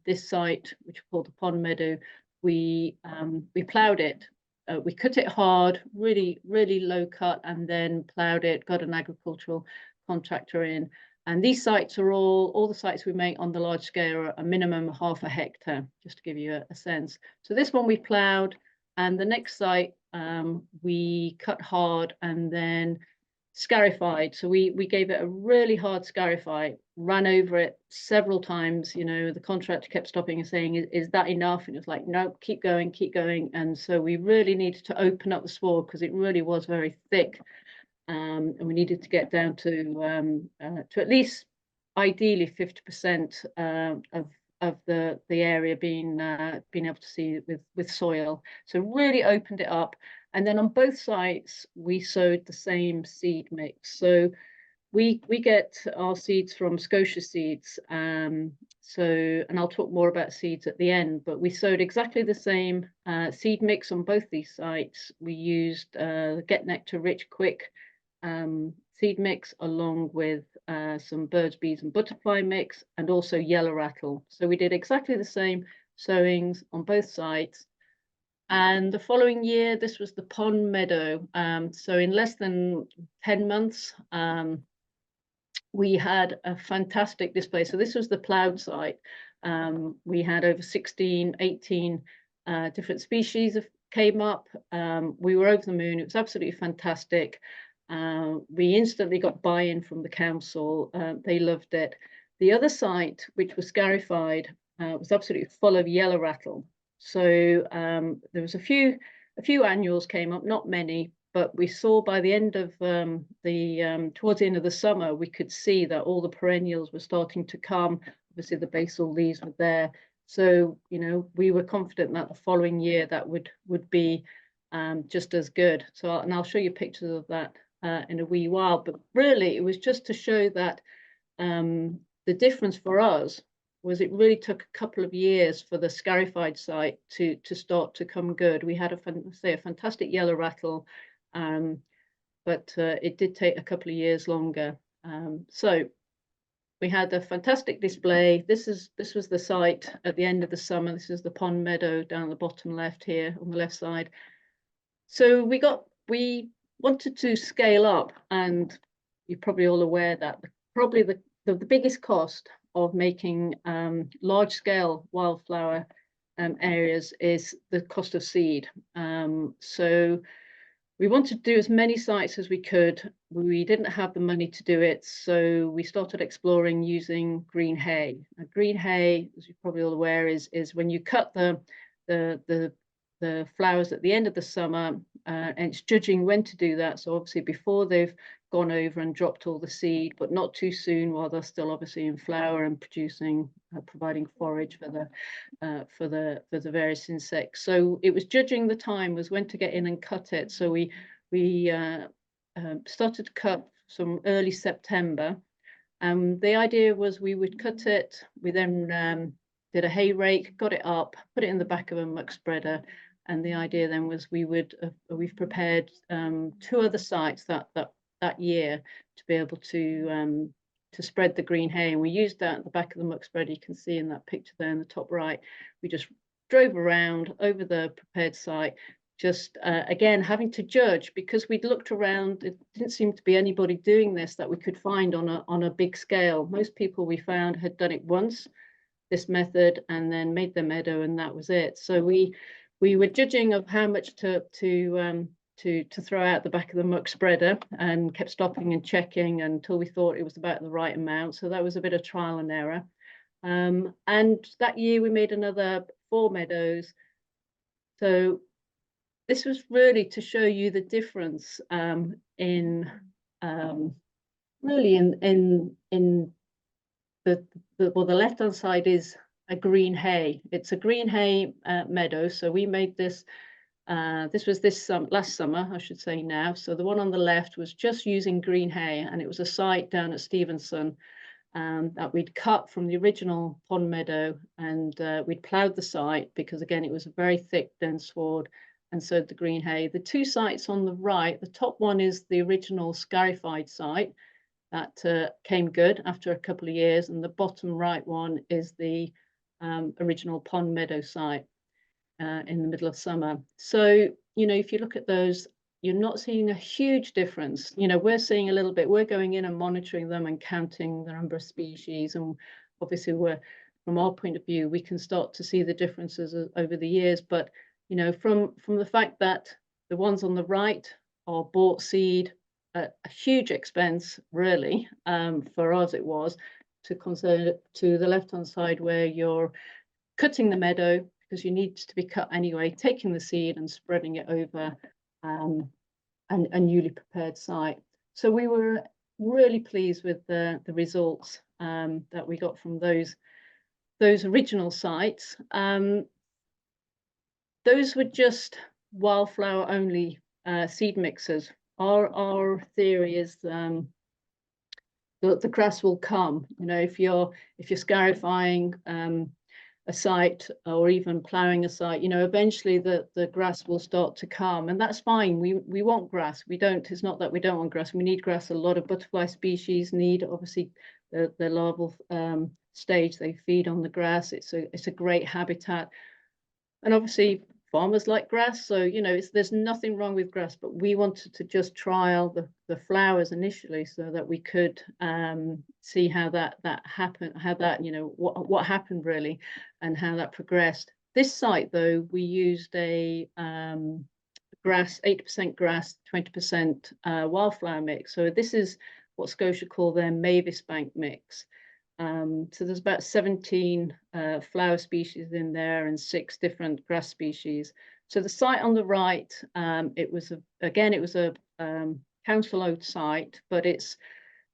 this site, which we called the Pond Meadow, we ploughed it. We cut it hard, really, really low cut, and then ploughed it, got an agricultural contractor in. And these sites are all the sites we make on the large scale are a minimum 1/2 a hectare, just to give you a sense. So this one we ploughed, and the next site we cut hard and then scarified. So we gave it a really hard scarify, ran over it several times. You know, the contractor kept stopping and saying, is that enough? And it was like, no, keep going, keep going. And so we really needed to open up the sward, because it really was very thick. And we needed to get down to at least ideally 50% of the area being able to see with soil. So really opened it up. And then on both sites we sowed the same seed mix. So we get our seeds from Scotia Seeds. And I'll talk more about seeds at the end, but we sowed exactly the same seed mix on both these sites. We used Get Nectar Rich Quick seed mix, along with some birds, bees and butterfly mix, and also yellow rattle. So we did exactly the same sowings on both sites. And the following year, this was the pond meadow. So in less than 10 months, we had a fantastic display. So this was the ploughed site. We had over 16, 18 different species came up. We were over the moon. It was absolutely fantastic. We instantly got buy-in from the council. They loved it. The other site, which was scarified, was absolutely full of yellow rattle. So there was a few annuals came up, not many, but we saw by the end of towards the end of the summer, we could see that all the perennials were starting to come. Obviously, the basal leaves were there. So, you know, we were confident that the following year that would be just as good. So, and I'll show you pictures of that in a wee while. But really, it was just to show that the difference for us was it really took a couple of years for the scarified site to start to come good. We had a fantastic yellow rattle, but it did take a couple of years longer. So we had a fantastic display. This was the site at the end of the summer. This is the pond meadow down the bottom left here on the left side. So we wanted to scale up, and you're probably all aware that probably the biggest cost of making large-scale wildflower areas is the cost of seed. So we wanted to do as many sites as we could. We didn't have the money to do it, so we started exploring using green hay. Green hay, as you're probably all aware, is when you cut the flowers at the end of the summer, and it's judging when to do that. So obviously before they've gone over and dropped all the seed, but not too soon while they're still obviously in flower and producing, providing forage for the various insects. So it was judging the time was when to get in and cut it. So we started to cut some early September. The idea was we would cut it. We then did a hay rake, got it up, put it in the back of a muck spreader. And the idea then was we've prepared 2 other sites that year to be able to spread the green hay, and we used that at the back of the muck spreader. You can see in that picture there in the top right. We just drove around over the prepared site, just again having to judge, because we'd looked around. It didn't seem to be anybody doing this that we could find on a big scale. Most people we found had done it once, this method, and then made their meadow, and that was it. So we were judging of how much to throw out the back of the muck spreader, and kept stopping and checking until we thought it was about the right amount. So that was a bit of trial and error. And that year we made another 4 meadows. So this was really to show you the difference in the left hand side is a green hay. It's a green hay meadow. So we made this. This was last summer, I should say now. So the one on the left was just using green hay, and it was a site down at Stevenson that we'd cut from the original pond meadow, and we'd ploughed the site because, again, it was a very thick, dense sward, and sowed the green hay. The 2 sites on the right, the top one is the original scarified site that came good after a couple of years, and the bottom right one is the original pond meadow site. In the middle of summer. So, you know, if you look at those, you're not seeing a huge difference. You know, we're seeing a little bit. We're going in and monitoring them and counting the number of species, and obviously from our point of view, we can start to see the differences over the years. But, you know, from the fact that the ones on the right are bought seed at a huge expense, really, for us it was, to the left hand side where you're cutting the meadow, because you need to be cut anyway, taking the seed and spreading it over a newly prepared site. So we were really pleased with the results that we got from those original sites. Those were just wildflower only seed mixers. Our theory is that the grass will come. You know, if you're scarifying a site or even ploughing a site, you know, eventually the grass will start to come, and that's fine. We want grass. It's not that we don't want grass. We need grass. A lot of butterfly species need, obviously, the larval stage. They feed on the grass. It's a great habitat, and obviously farmers like grass. So, you know, there's nothing wrong with grass, but we wanted to just trial the flowers initially so that we could see how that happened, how that, you know, what happened really, and how that progressed. This site, though, we used a grass, 80% grass, 20% wildflower mix. So this is what Scotia call their Mavis Bank mix. So there's about 17 flower species in there and 6 different grass species. So the site on the right, it was a council-owned site, but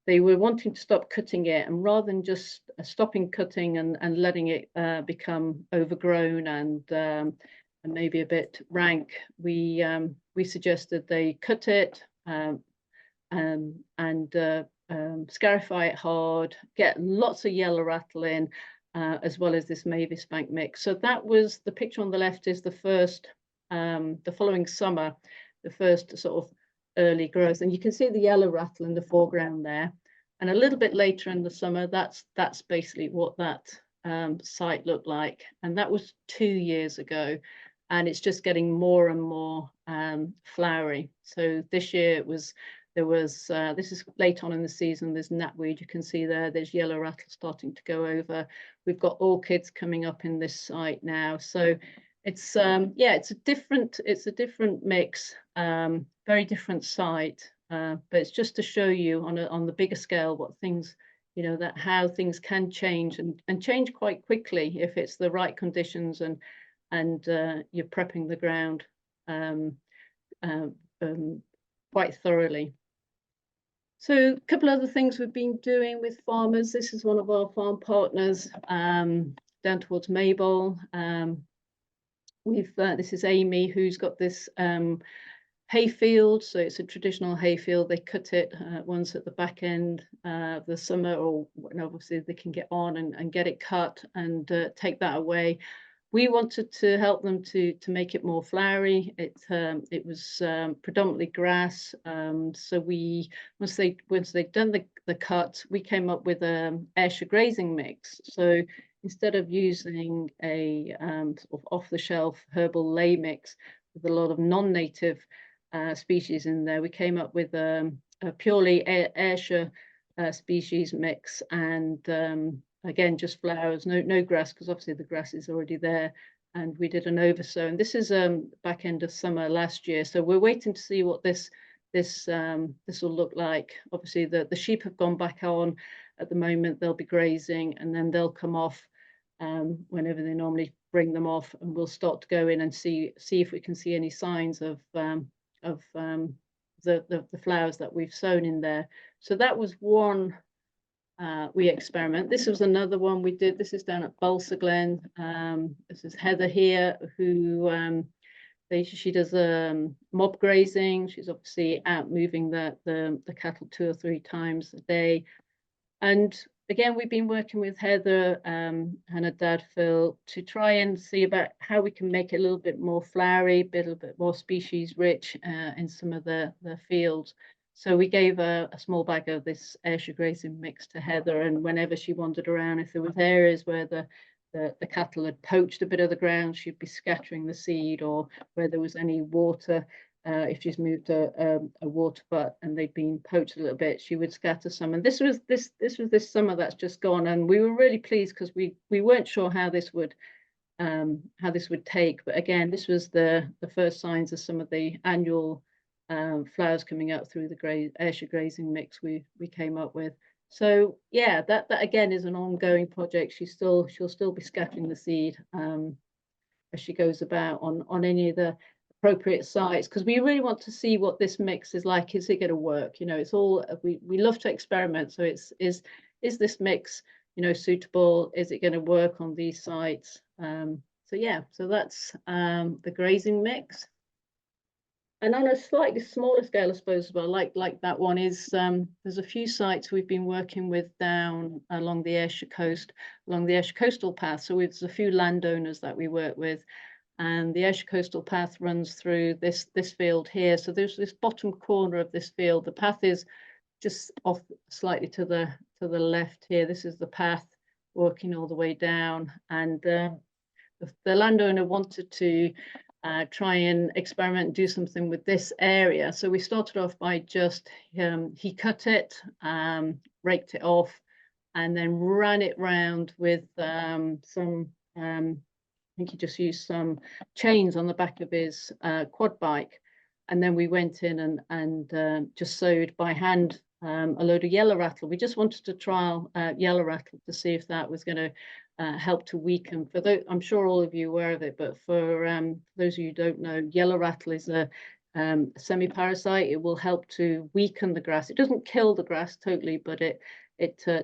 they were wanting to stop cutting it, and rather than just stopping cutting and letting it become overgrown and maybe a bit rank, we suggested they cut it and scarify it hard, get lots of yellow rattle in, as well as this Mavis Bank mix. So that was the picture on the left. Is the first, the following summer, the first sort of early growth, and you can see the yellow rattle in the foreground there. And a little bit later in the summer, that's basically what that site looked like, and that was 2 years ago. And it's just getting more and more flowery. So this year there was this is late on in the season. There's knapweed, you can see there. There's yellow rattle starting to go over. We've got orchids coming up in this site now. So it's it's a different mix, very different site. But it's just to show you on the bigger scale what things, you know, that how things can change and change quite quickly if it's the right conditions and you're prepping the ground quite thoroughly. So a couple other things we've been doing with farmers. This is one of our farm partners down towards Maybole. This is Amy, who's got this hayfield. So it's a traditional hayfield. They cut it once at the back end of the summer, or when obviously they can get on and get it cut and take that away. We wanted to help them to make it more flowery. It was predominantly grass. So once they'd done the cut, we came up with an Ayrshire grazing mix. So instead of using a sort of off-the-shelf herbal ley mix with a lot of non-native species in there, we came up with a purely Ayrshire species mix, and again, just flowers, no grass, because obviously the grass is already there. And we did an oversow, and this is back end of summer last year. So we're waiting to see what this will look like. Obviously the sheep have gone back on at the moment. They'll be grazing, and then they'll come off whenever they normally bring them off, and we'll start to go in and see if we can see any signs of the flowers that we've sown in there. So that was one we experiment. This was another one we did. This is down at Balsa Glen. This is Heather here, who she does mob grazing. She's obviously out moving the cattle 2 or 3 times a day. And again, we've been working with Heather and her dad Phil to try and see about how we can make it a little bit more flowery, a little bit more species rich in some of the fields. So we gave a small bag of this Ayrshire grazing mix to Heather, and whenever she wandered around, if there was areas where the cattle had poached a bit of the ground, she'd be scattering the seed, or where there was any water, if she's moved a water butt and they'd been poached a little bit, she would scatter some. And this was this summer that's just gone, and we were really pleased because we weren't sure how this would take. But again, this was the first signs of some of the annual flowers coming up through the Ayrshire grazing mix we came up with. So yeah, that again is an ongoing project. She'll still be scattering the seed as she goes about on any of the appropriate sites, because we really want to see what this mix is like. Is it going to work? You know, it's all we love to experiment. So is this mix, you know, suitable? Is it going to work on these sites? So yeah, so that's the grazing mix. And on a slightly smaller scale, I suppose, well, like that one is, there's a few sites we've been working with down along the Ayrshire coast, along the Ayrshire coastal path. So there's a few landowners that we work with, and the Ayrshire coastal path runs through this field here. So there's this bottom corner of this field. The path is just off slightly to the left here. This is the path working all the way down, and the landowner wanted to try and experiment and do something with this area. So we started off by just, he cut it, raked it off, and then ran it round with some, I think he just used some chains on the back of his quad bike. And then we went in and just sowed by hand a load of yellow rattle. We just wanted to trial yellow rattle to see if that was going to help to weaken. For those, I'm sure all of you are aware of it, but for those of you who don't know, yellow rattle is a semi-parasite. It will help to weaken the grass. It doesn't kill the grass totally, but it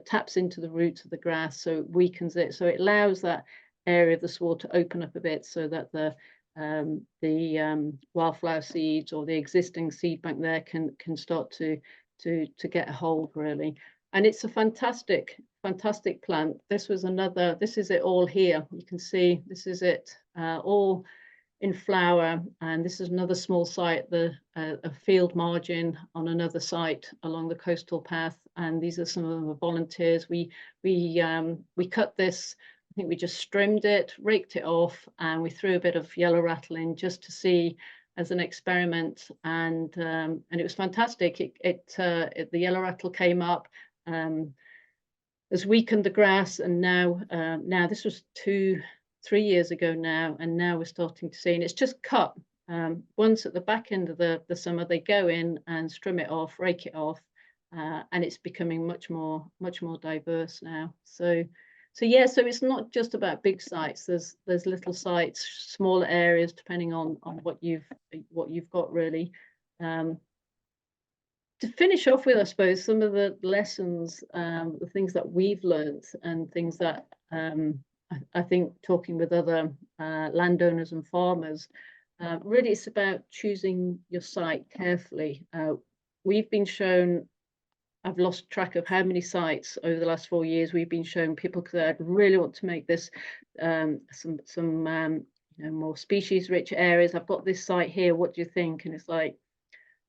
taps into the roots of the grass, so it weakens it. So it allows that area of the sward to open up a bit, so that the wildflower seeds or the existing seed bank there can start to get a hold, really. And it's a fantastic plant. This was another, this is it all here. You can see this is it all in flower, and this is another small site, a field margin on another site along the coastal path. And these are some of the volunteers. We cut this. I think we just trimmed it, raked it off, and we threw a bit of yellow rattle in just to see as an experiment, and it was fantastic. The yellow rattle came up, has weakened the grass, and now this was 2-3 years ago now, and now we're starting to see, and it's just cut. Once at the back end of the summer, they go in and trim it off, rake it off, and it's becoming much more diverse now. So yeah, so it's not just about big sites. There's little sites, smaller areas, depending on what you've got, really. To finish off with, I suppose, some of the lessons, the things that we've learned, and things that I think, talking with other landowners and farmers, really it's about choosing your site carefully. We've been shown, I've lost track of how many sites over the last 4 years we've been showing people that really want to make this some more species rich areas. I've got this site here, what do you think? And it's like,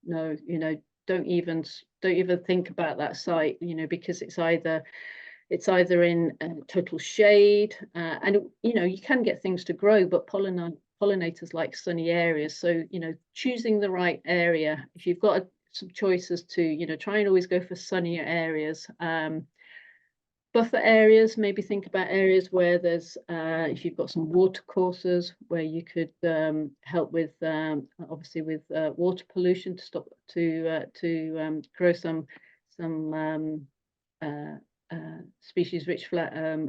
no, don't even think about that site, because it's either in total shade, and you can get things to grow, but pollinators like sunny areas. So choosing the right area. If you've got some choices to try and always go for sunnier areas, buffer areas, maybe think about areas where there's if you've got some water courses where you could help with obviously with water pollution, to stop to grow some species rich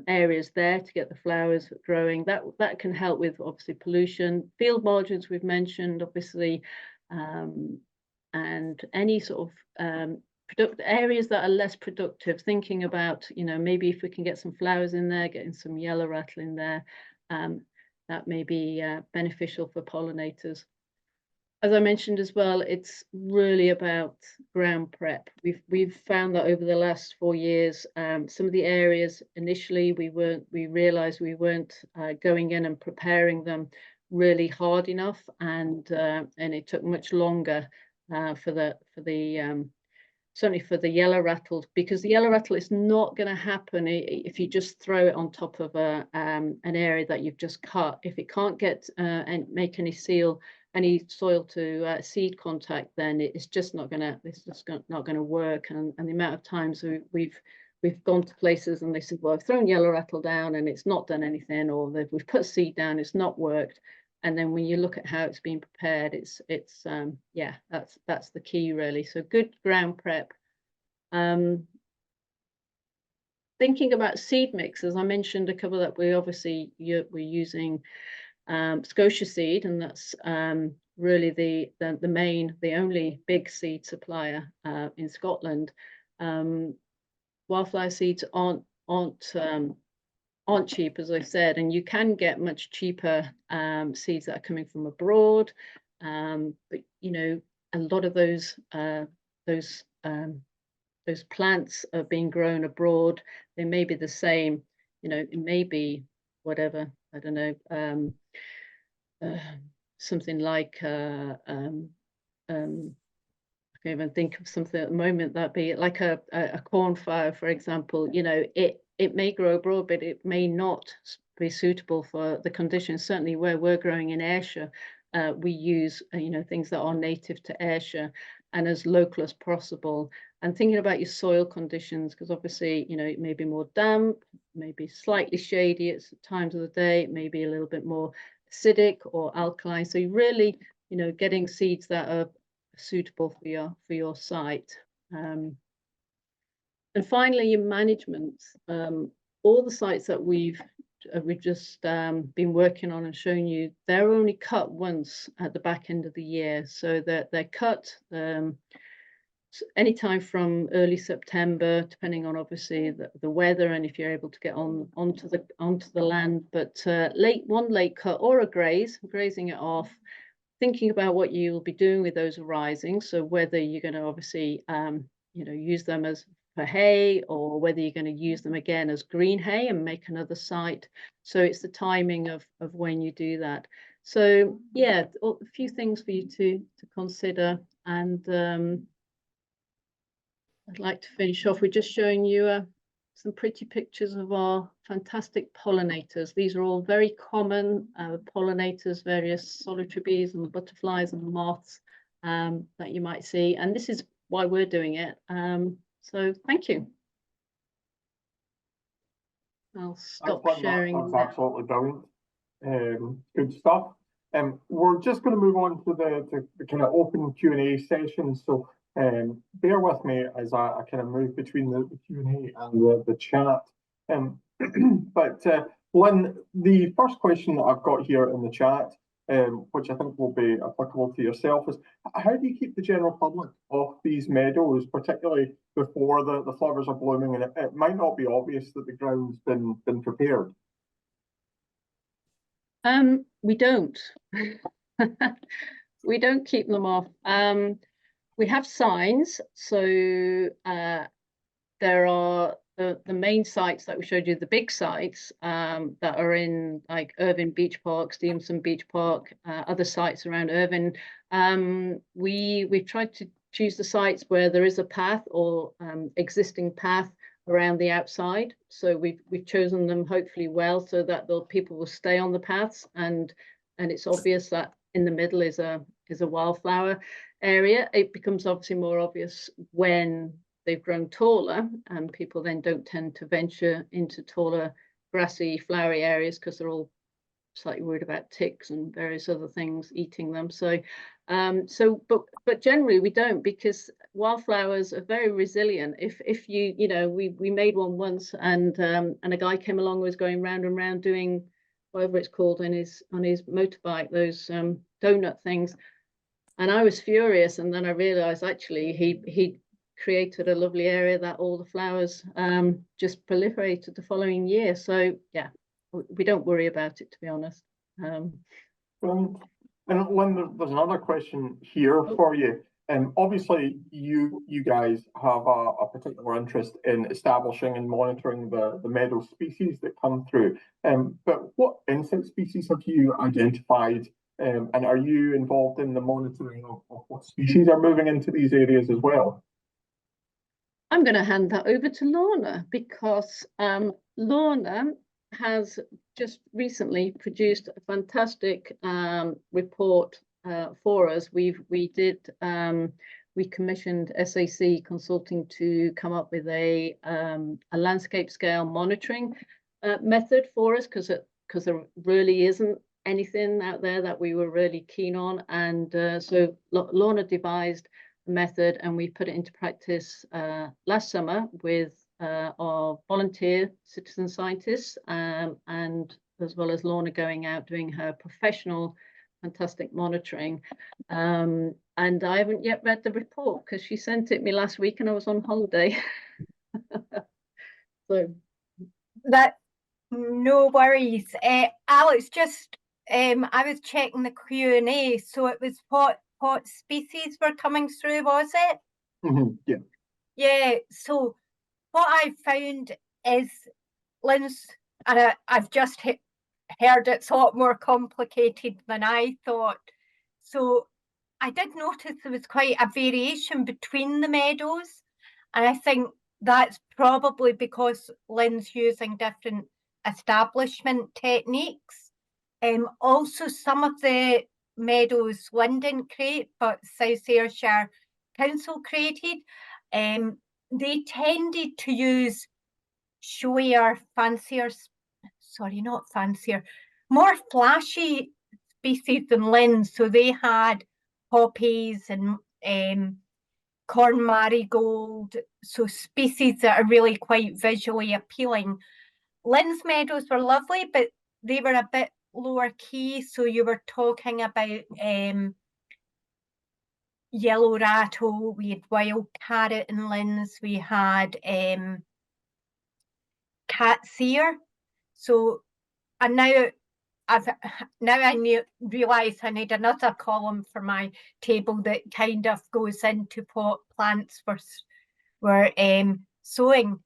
areas there to get the flowers growing. That can help with obviously pollution. Field margins we've mentioned, obviously, and any sort of areas that are less productive, thinking about maybe if we can get some flowers in there, getting some yellow rattle in there, that may be beneficial for pollinators. As I mentioned as well, it's really about ground prep. We've found that over the last 4 years, some of the areas initially we realized we weren't going in and preparing them really hard enough, and it took much longer certainly for the yellow rattle, because the yellow rattle is not going to happen if you just throw it on top of an area that you've just cut. If it can't get and make any soil to seed contact, then it's just not going to work. And the amount of times we've gone to places and they said, well, I've thrown yellow rattle down and it's not done anything, or we've put seed down, it's not worked. And then when you look at how it's being prepared, it's yeah, that's the key, really. So good ground prep. Thinking about seed mixes, I mentioned a couple that we're using Scotia seed, and that's really the only big seed supplier in Scotland. Wildflower seeds aren't cheap, as I said, and you can get much cheaper seeds that are coming from abroad. but you know, a lot of those plants are being grown abroad. They may be the same, you know, it may be whatever, I don't know, something like I can't even think of something at the moment, that'd be like a cornflower, for example. You know, it may grow abroad, but it may not be suitable for the conditions. Certainly where we're growing in Ayrshire, we use you know, things that are native to Ayrshire and as local as possible. And thinking about your soil conditions, because obviously, you know, it may be more damp, maybe slightly shady at times of the day, it may be a little bit more acidic or alkaline. So you really, you know, getting seeds that are suitable for your site. And finally, your management. All the sites that we've just been working on and showing you, they're only cut once at the back end of the year. So that they're cut anytime from early September, depending on obviously the weather and if you're able to get onto the land. But one late cut or a grazing it off, thinking about what you'll be doing with those arisings. So whether you're going to obviously you know, use them as for hay, or whether you're going to use them again as green hay and make another site. So it's the timing of when you do that. So yeah, a few things for you to consider. And I'd like to finish off with just showing you some pretty pictures of our fantastic pollinators. These are all very common pollinators, various solitary bees and butterflies and moths that you might see. And this is why we're doing it. So thank you. I'll stop sharing. That's absolutely brilliant. Good stuff. We're just going to move on to the kind of open Q&A session. So bear with me as I kind of move between the Q&A and the chat. But Lynne, the first question that I've got here in the chat, which I think will be applicable to yourself, is how do you keep the general public off these meadows, particularly before the flowers are blooming and it might not be obvious that the ground's been prepared? We don't. We don't keep them off. We have signs. So there are the main sites that we showed you, the big sites that are in like Irvine Beach Park, Stevenson Beach Park, other sites around Irvine. We've tried to choose the sites where there is a path or existing path around the outside. So we've chosen them hopefully well so that the people will stay on the paths, and it's obvious that in the middle is a wildflower area. It becomes obviously more obvious when they've grown taller, and people then don't tend to venture into taller grassy flowery areas because they're all slightly worried about ticks and various other things eating them. So but generally we don't, because wildflowers are very resilient. If you know, we made one once, and a guy came along who was going round and round doing whatever it's called on his motorbike, those donut things, and I was furious. And then I realized actually he created a lovely area that all the flowers just proliferated the following year. So yeah, we don't worry about it, to be honest. And Lynne, there's another question here for you. Obviously, you guys have a particular interest in establishing and monitoring the meadow species that come through. But what insect species have you identified, and are you involved in the monitoring of what species are moving into these areas as well? I'm going to hand that over to Lorna, because Lorna has just recently produced a fantastic report for us. We commissioned SAC Consulting to come up with a landscape scale monitoring method for us, because there really isn't anything out there that we were really keen on. And so Lorna devised a method, and we put it into practice last summer with our volunteer citizen scientists, and as well as Lorna going out doing her professional fantastic monitoring. And I haven't yet read the report because she sent it me last week and I was on holiday. So that, no worries. Alex, just I was checking the Q&A, so it was what species were coming through, was it? Yeah. Yeah, so what I found is, Lynne's, and I've just heard it's a lot more complicated than I thought. So I did notice there was quite a variation between the meadows. And I think that's probably because Lynne's using different establishment techniques. Also, some of the meadows Lynne didn't create, but South Ayrshire Council created. They tended to use showier, fancier, sorry, not fancier, more flashy species than Lynne. So they had poppies and corn marigold, so species that are really quite visually appealing. Lynne's meadows were lovely, but they were a bit lower key. So you were talking about yellow rattle, we had wild carrot in Lynne's, we had cat's ear. So, and now I realise I need another column for my table that kind of goes into what plants were sown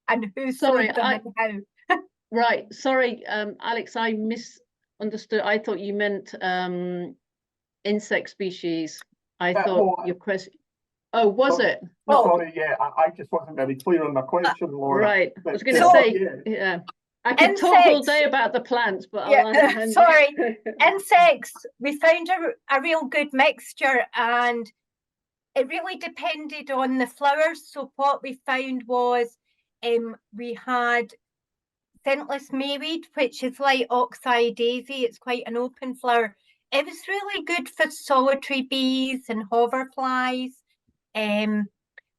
and who Sorry, sowed them and how. Right, sorry, Alex, I misunderstood. I thought you meant insect species. I thought your question. Oh, was it? No, sorry, yeah, I just wasn't very clear on my question, Laura. Right, I was going to So, say, yeah. I could talk all day about the plants, but I'll sorry, insects, we found a real good mixture, and it really depended on the flowers. So what we found was we had scentless mayweed, which is like oxeye daisy. It's quite an open flower. It was really good for solitary bees and hoverflies.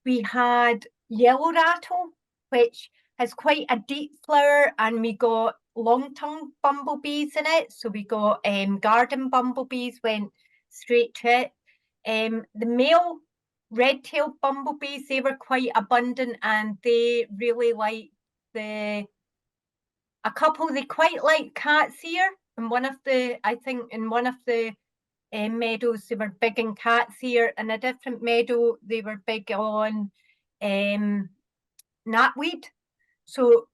We had yellow rattle, which has quite a deep flower, and we got long-tongued bumblebees in it. So we got garden bumblebees, went straight to it. The male red-tailed bumblebees, they were quite abundant, and they really liked a couple, they quite like cat's ear. And I think in one of the meadows, they were big in cat's ear. In a different meadow, they were big on knotweed. So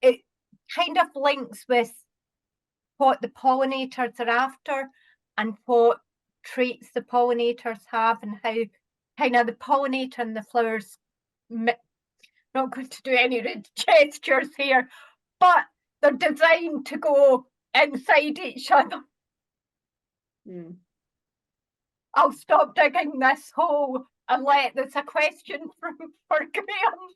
it kind of links with what the pollinators are after and what traits the pollinators have, and how kind of the pollinator and the flowers, not going to do any gestures here, but they're designed to go inside each other. I'll stop digging this hole and there's a question for Graeme.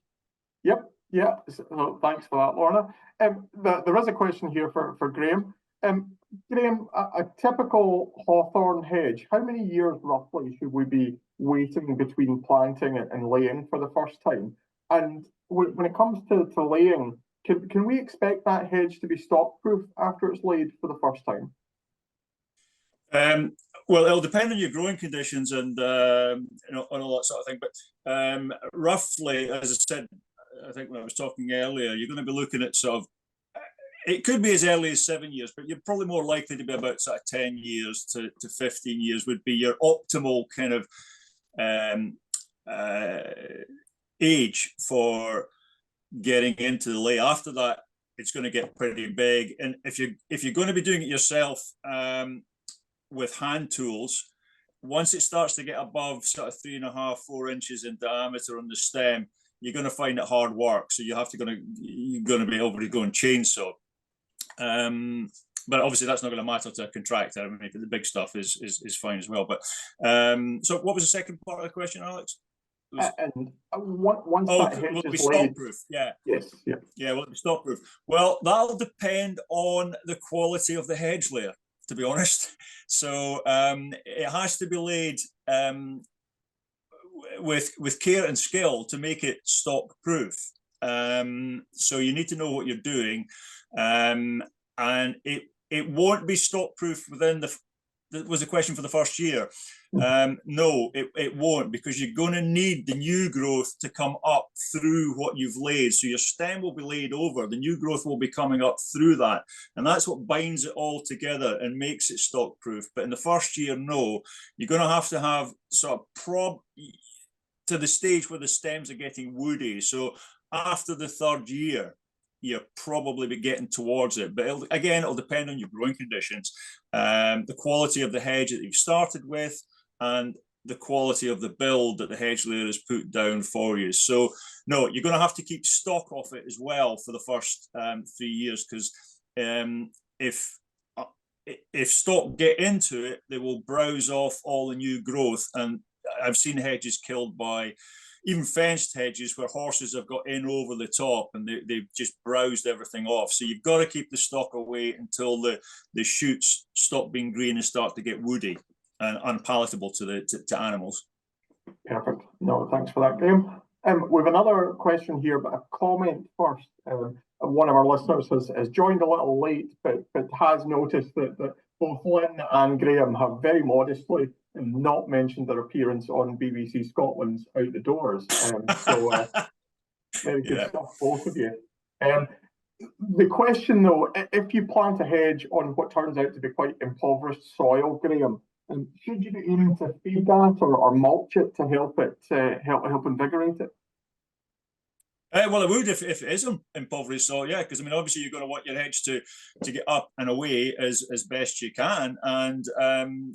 Yep, yeah, so thanks for that, Lorna. There is a question here for Graeme. Graeme, a typical hawthorn hedge, how many years roughly should we be waiting between planting and laying for the first time? And when it comes to laying, can we expect that hedge to be stock-proof after it's laid for the first time? Well, it'll depend on your growing conditions and on all that sort of thing. But roughly, as I said, I think when I was talking earlier, you're going to be looking at sort of, it could be as early as 7 years, but you're probably more likely to be about sort of 10 years to 15 years would be your optimal kind of age for getting into the lay. After that, it's going to get pretty big. And if you're going to be doing it yourself with hand tools, once it starts to get above sort of 3.5, 4 inches in diameter on the stem, you're going to find it hard work. So you're going to be able to go and chainsaw. But obviously that's not going to matter to a contractor. I mean, the big stuff is fine as well. But so what was the second part of the question, Alex? And once that hedge will it be is laid, stock-proof? Yeah. Yes. Yeah. Yeah. Will it be stock-proof? Well, that'll depend on the quality of the hedge layer, to be honest. So it has to be laid with care and skill to make it stock-proof. So you need to know what you're doing, and it won't be stock-proof within the that was the question for the first year. No, it won't, because you're going to need the new growth to come up through what you've laid. So your stem will be laid over, the new growth will be coming up through that. And that's what binds it all together and makes it stock proof. But in the first year, no, you're going to have sort of to the stage where the stems are getting woody. So after the third year, you'll probably be getting towards it. But it'll depend on your growing conditions, the quality of the hedge that you've started with, and the quality of the build that the hedge layer has put down for you. So no, you're going to have to keep stock of it as well for the first 3 years, because if stock get into it, they will browse off all the new growth. And I've seen hedges killed by even fenced hedges where horses have got in over the top and they've just browsed everything off. So you've got to keep the stock away until the shoots stop being green and start to get woody and unpalatable to animals. Perfect. No, thanks for that, Greame. We have another question here, but a comment first. One of our listeners has joined a little late, but has noticed that both Lynne and Greame have very modestly not mentioned their appearance on BBC Scotland's Out the Doors. So very good stuff, both of you. The question though, if you plant a hedge on what turns out to be quite impoverished soil, Greame, should you be aiming to feed that or mulch it to help invigorate it? Well, it would if it is impoverished soil, yeah, because I mean, obviously you're going to want your hedge to get up and away as best you can, and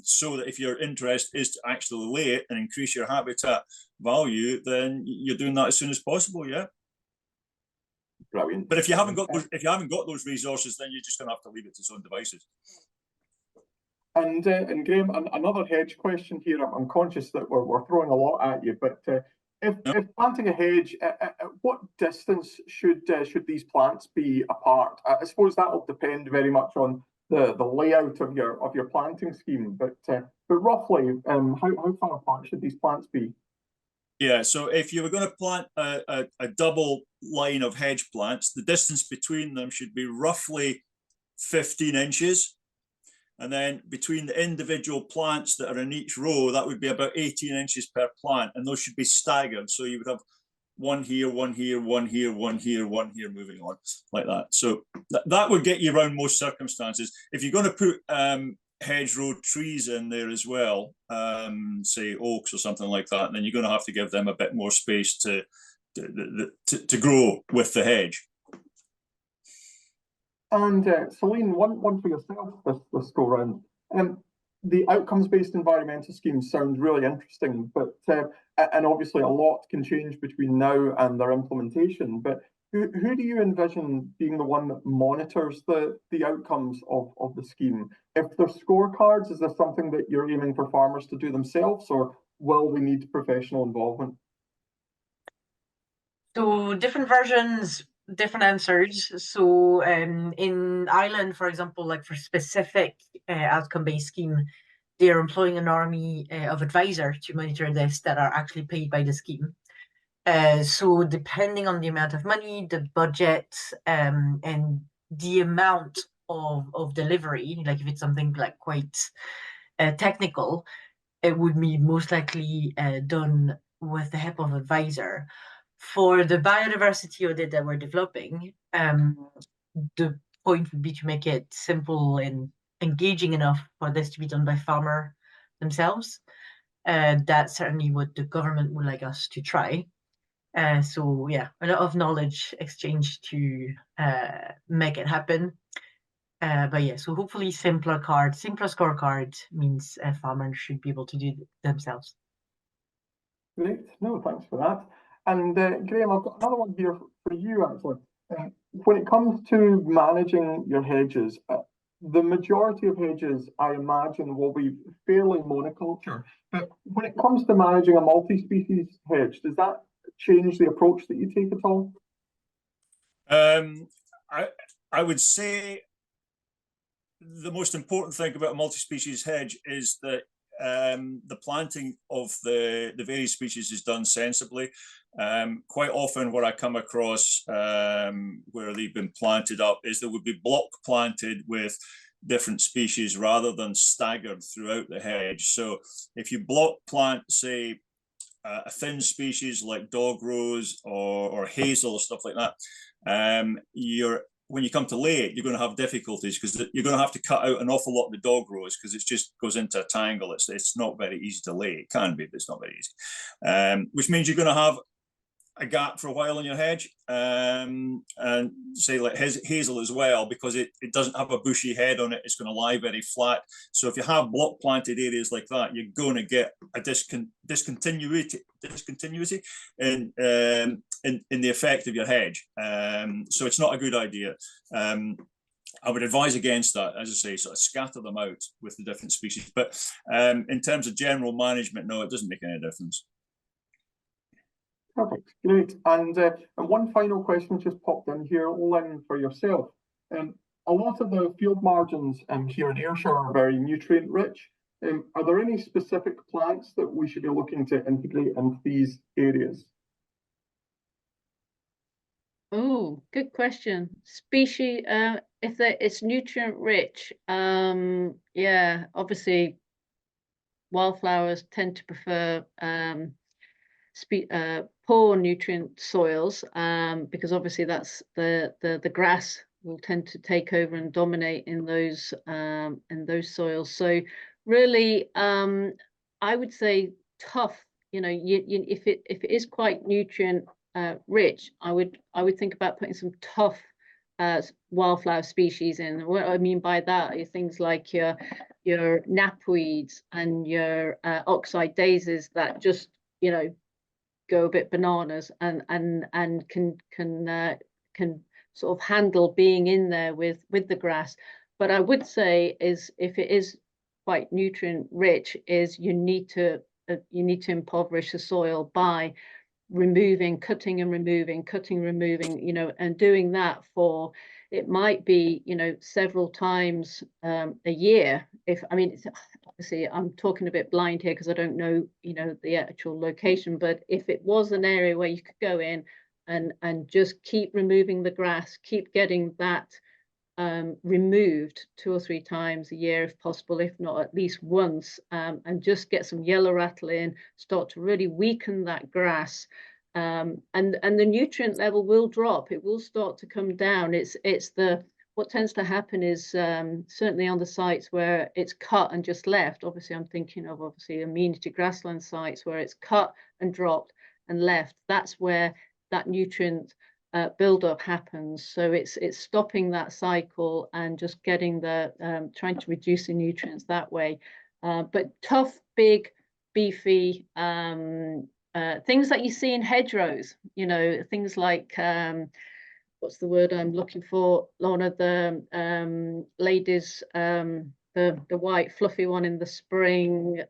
so that if your interest is to actually lay it and increase your habitat value, then you're doing that as soon as possible, yeah. Brilliant. But if you haven't got those resources, then you're just going to have to leave it to its own devices. And Greame, another hedge question here. I'm conscious that we're throwing a lot at you, but if planting a hedge, at what distance should these plants be apart? I suppose that will depend very much on the layout of your planting scheme. But roughly, how far apart should these plants be? Yeah, so if you were going to plant a double line of hedge plants, the distance between them should be roughly 15 inches. And then between the individual plants that are in each row, that would be about 18 inches per plant. And those should be staggered. So you would have one here, one here, one here, one here, one here, moving on like that. So that would get you around most circumstances. If you're going to put hedgerow trees in there as well, say oaks or something like that, then you're going to have to give them a bit more space to grow with the hedge. And Celine, one for yourself this go round. The outcomes-based environmental schemes sound really interesting, but and obviously a lot can change between now and their implementation. But who do you envision being the one that monitors the outcomes of the scheme? If there's scorecards, is this something that you're aiming for farmers to do themselves, or will we need professional involvement? So different versions, different answers. So in Ireland, for example, like for specific outcome-based scheme, they're employing an army of advisors to monitor this that are actually paid by the scheme. So depending on the amount of money, the budget, and the amount of delivery, like if it's something like quite technical, it would be most likely done with the help of advisor. For the biodiversity audit that we're developing, the point would be to make it simple and engaging enough for this to be done by farmer themselves. That's certainly what the government would like us to try. So yeah, a lot of knowledge exchange to make it happen. But yeah, so hopefully simpler scorecard means farmers should be able to do it themselves. Great. No, thanks for that. And Greime, I've got another one here for you, actually. When it comes to managing your hedges, the majority of hedges, I imagine, will be fairly monoculture. But when it comes to managing a multi-species hedge, does that change the approach that you take at all? I would say the most important thing about a multi-species hedge is that the planting of the various species is done sensibly. Quite often what I come across where they've been planted up is there would be block planted with different species rather than staggered throughout the hedge. So if you block plant, say, a thin species like dog rose or hazel or stuff like that, when you come to lay it, you're going to have difficulties because you're going to have to cut out an awful lot of the dog rose because it just goes into a tangle. It's not very easy to lay. It can be, but it's not very easy. Which means you're going to have a gap for a while in your hedge, and say like hazel as well, because it doesn't have a bushy head on it. It's going to lie very flat. So if you have block planted areas like that, you're going to get a discontinuity in the effect of your hedge. So it's not a good idea. I would advise against that, as I say, sort of scatter them out with the different species. But in terms of general management, no, it doesn't make any difference. Perfect, great. And one final question just popped in here, Lynne, for yourself. A lot of the field margins here in Ayrshire are very nutrient rich. Are there any specific plants that we should be looking to integrate into these areas? Oh, good question. Species, if it's nutrient rich, yeah, obviously wildflowers tend to prefer poor nutrient soils, because obviously that's the grass will tend to take over and dominate in those soils. So really, I would say tough. You know, if it is quite nutrient rich, I would think about putting some tough wildflower species in. What I mean by that are things like your knapweeds and your oxeye daisies that just, you know, go a bit bananas and can sort of handle being in there with the grass. But I would say is if it is quite nutrient rich, is you need to impoverish the soil by cutting and removing, you know, and doing that for, it might be, you know, several times a year. I mean, obviously I'm talking a bit blind here because I don't know, you know, the actual location, but if it was an area where you could go in and just keep removing the grass, keep getting that removed 2 or 3 times a year if possible, if not at least once, and just get some yellow rattle in, start to really weaken that grass, and the nutrient level will drop. It will start to come down. What tends to happen is certainly on the sites where it's cut and just left. Obviously, I'm thinking of amenity grassland sites where it's cut and dropped and left. That's where that nutrient buildup happens. So it's stopping that cycle and just getting trying to reduce the nutrients that way. But tough, big, beefy things that you see in hedgerows, you know, things like what's the word I'm looking for, Lorna? The ladies, the white fluffy one in the spring.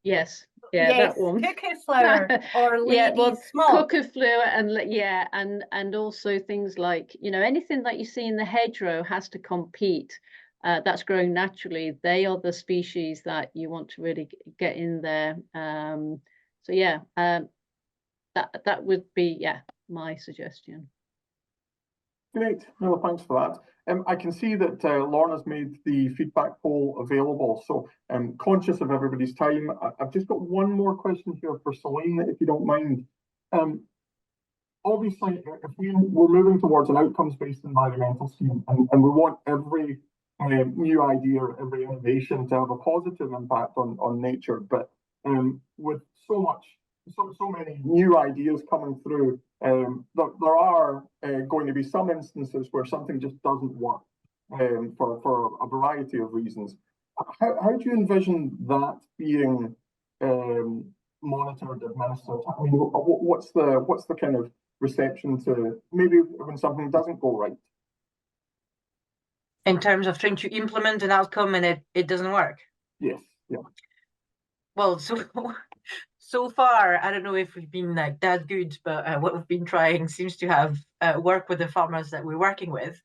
Yes. Yeah, yes, that one. cuckoo flower or ladies yeah, well, smock. cuckoo flower and also things like, you know, anything that you see in the hedgerow has to compete. That's growing naturally. They are the species that you want to really get in there. So yeah, that would be my suggestion. Great, no, thanks for that. I can see that Lorna's made the feedback poll available, so I'm conscious of everybody's time. I've just got one more question here for Celine, if you don't mind. Obviously, if we're moving towards an outcomes-based environmental scheme, and we want every new idea, every innovation to have a positive impact on nature, but with so many new ideas coming through, there are going to be some instances where something just doesn't work for a variety of reasons. How do you envision that being monitored, administered? I mean, what's the kind of reception to maybe when something doesn't go right? In terms of trying to implement an outcome and it doesn't work? Yes, yeah. Well, so far, I don't know if we've been like that good, but what we've been trying seems to have worked with the farmers that we're working with.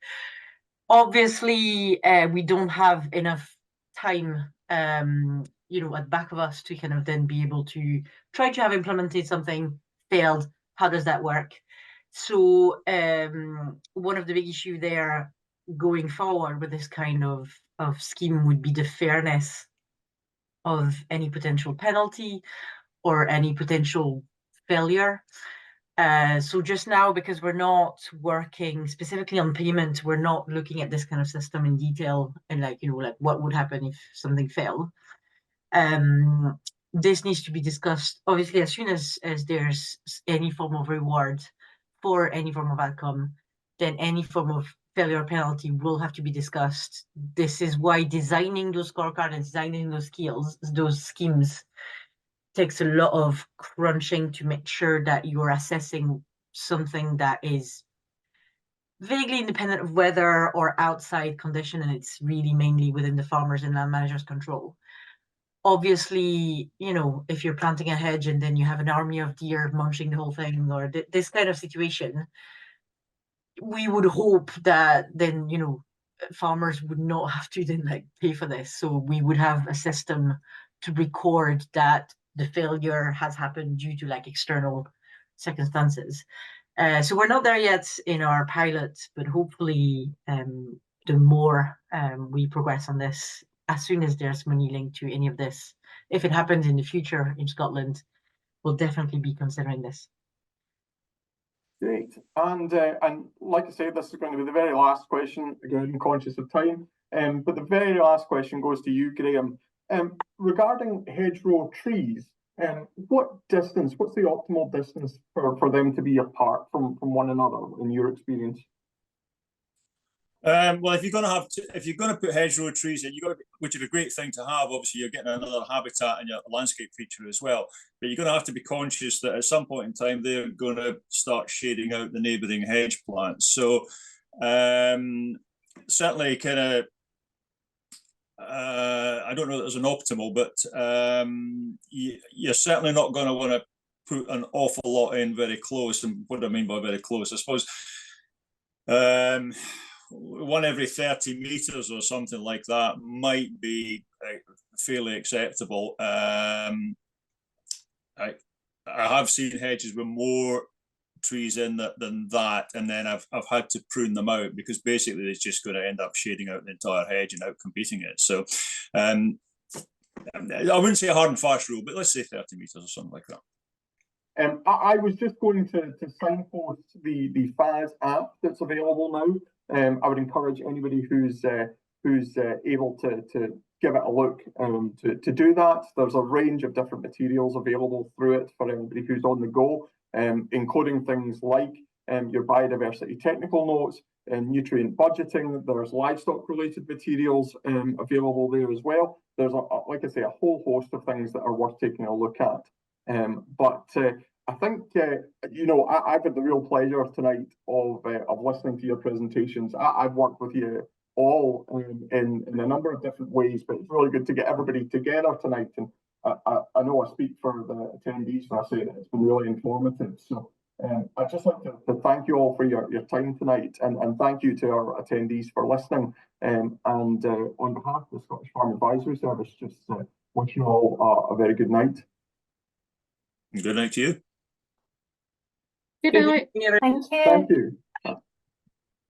Obviously, we don't have enough time, you know, at the back of us to kind of then be able to try to have implemented something, failed. How does that work? So one of the big issues there going forward with this kind of scheme would be the fairness of any potential penalty or any potential failure. So just now, because we're not working specifically on payment, we're not looking at this kind of system in detail and like, you know, like what would happen if something failed. This needs to be discussed, obviously, as soon as there's any form of reward for any form of outcome, then any form of failure penalty will have to be discussed. This is why designing those scorecards and designing those schemes takes a lot of crunching to make sure that you're assessing something that is vaguely independent of weather or outside condition, and it's really mainly within the farmers and land managers' control. Obviously, you know, if you're planting a hedge and then you have an army of deer munching the whole thing, or this kind of situation, we would hope that then, you know, farmers would not have to then like pay for this. So we would have a system to record that the failure has happened due to like external circumstances. So we're not there yet in our pilot, but hopefully the more we progress on this, as soon as there's money linked to any of this, if it happens in the future in Scotland, we'll definitely be considering this. Great. And like I said, this is going to be the very last question, again, I'm conscious of time. But the very last question goes to you, Graeme. Regarding hedgerow trees, what distance, what's the optimal distance for them to be apart from one another in your experience? Well, if you're going to put hedgerow trees in, which is a great thing to have. Obviously, you're getting another habitat in your landscape feature as well. But you're going to have to be conscious that at some point in time they're going to start shading out the neighbouring hedge plants. So certainly, kind of, I don't know that there's an optimal, but you're certainly not going to want to put an awful lot in very close. And what do I mean by very close? I suppose. One every 30 meters or something like that might be fairly acceptable. I have seen hedges with more trees in than that, and then I've had to prune them out because basically it's just going to end up shading out the entire hedge and out competing it. So I wouldn't say a hard and fast rule, but let's say 30 meters or something like that. I was just going to signpost the FAS app that's available now. I would encourage anybody who's able to give it a look to do that. There's a range of different materials available through it for anybody who's on the go, including things like your biodiversity technical notes and nutrient budgeting. There's livestock related materials available there as well. There's, like I say, a whole host of things that are worth taking a look at. But I think, you know, I've had the real pleasure tonight of listening to your presentations. I've worked with you all in a number of different ways, but it's really good to get everybody together tonight. And I know I speak for the attendees when I say that it's been really informative. So I'd just like to thank you all for your time tonight, and thank you to our attendees for listening. And on behalf of the Scottish Farm Advisory Service, just wish you all a very good night. Good night to you. Good night. Thank you. Thank you.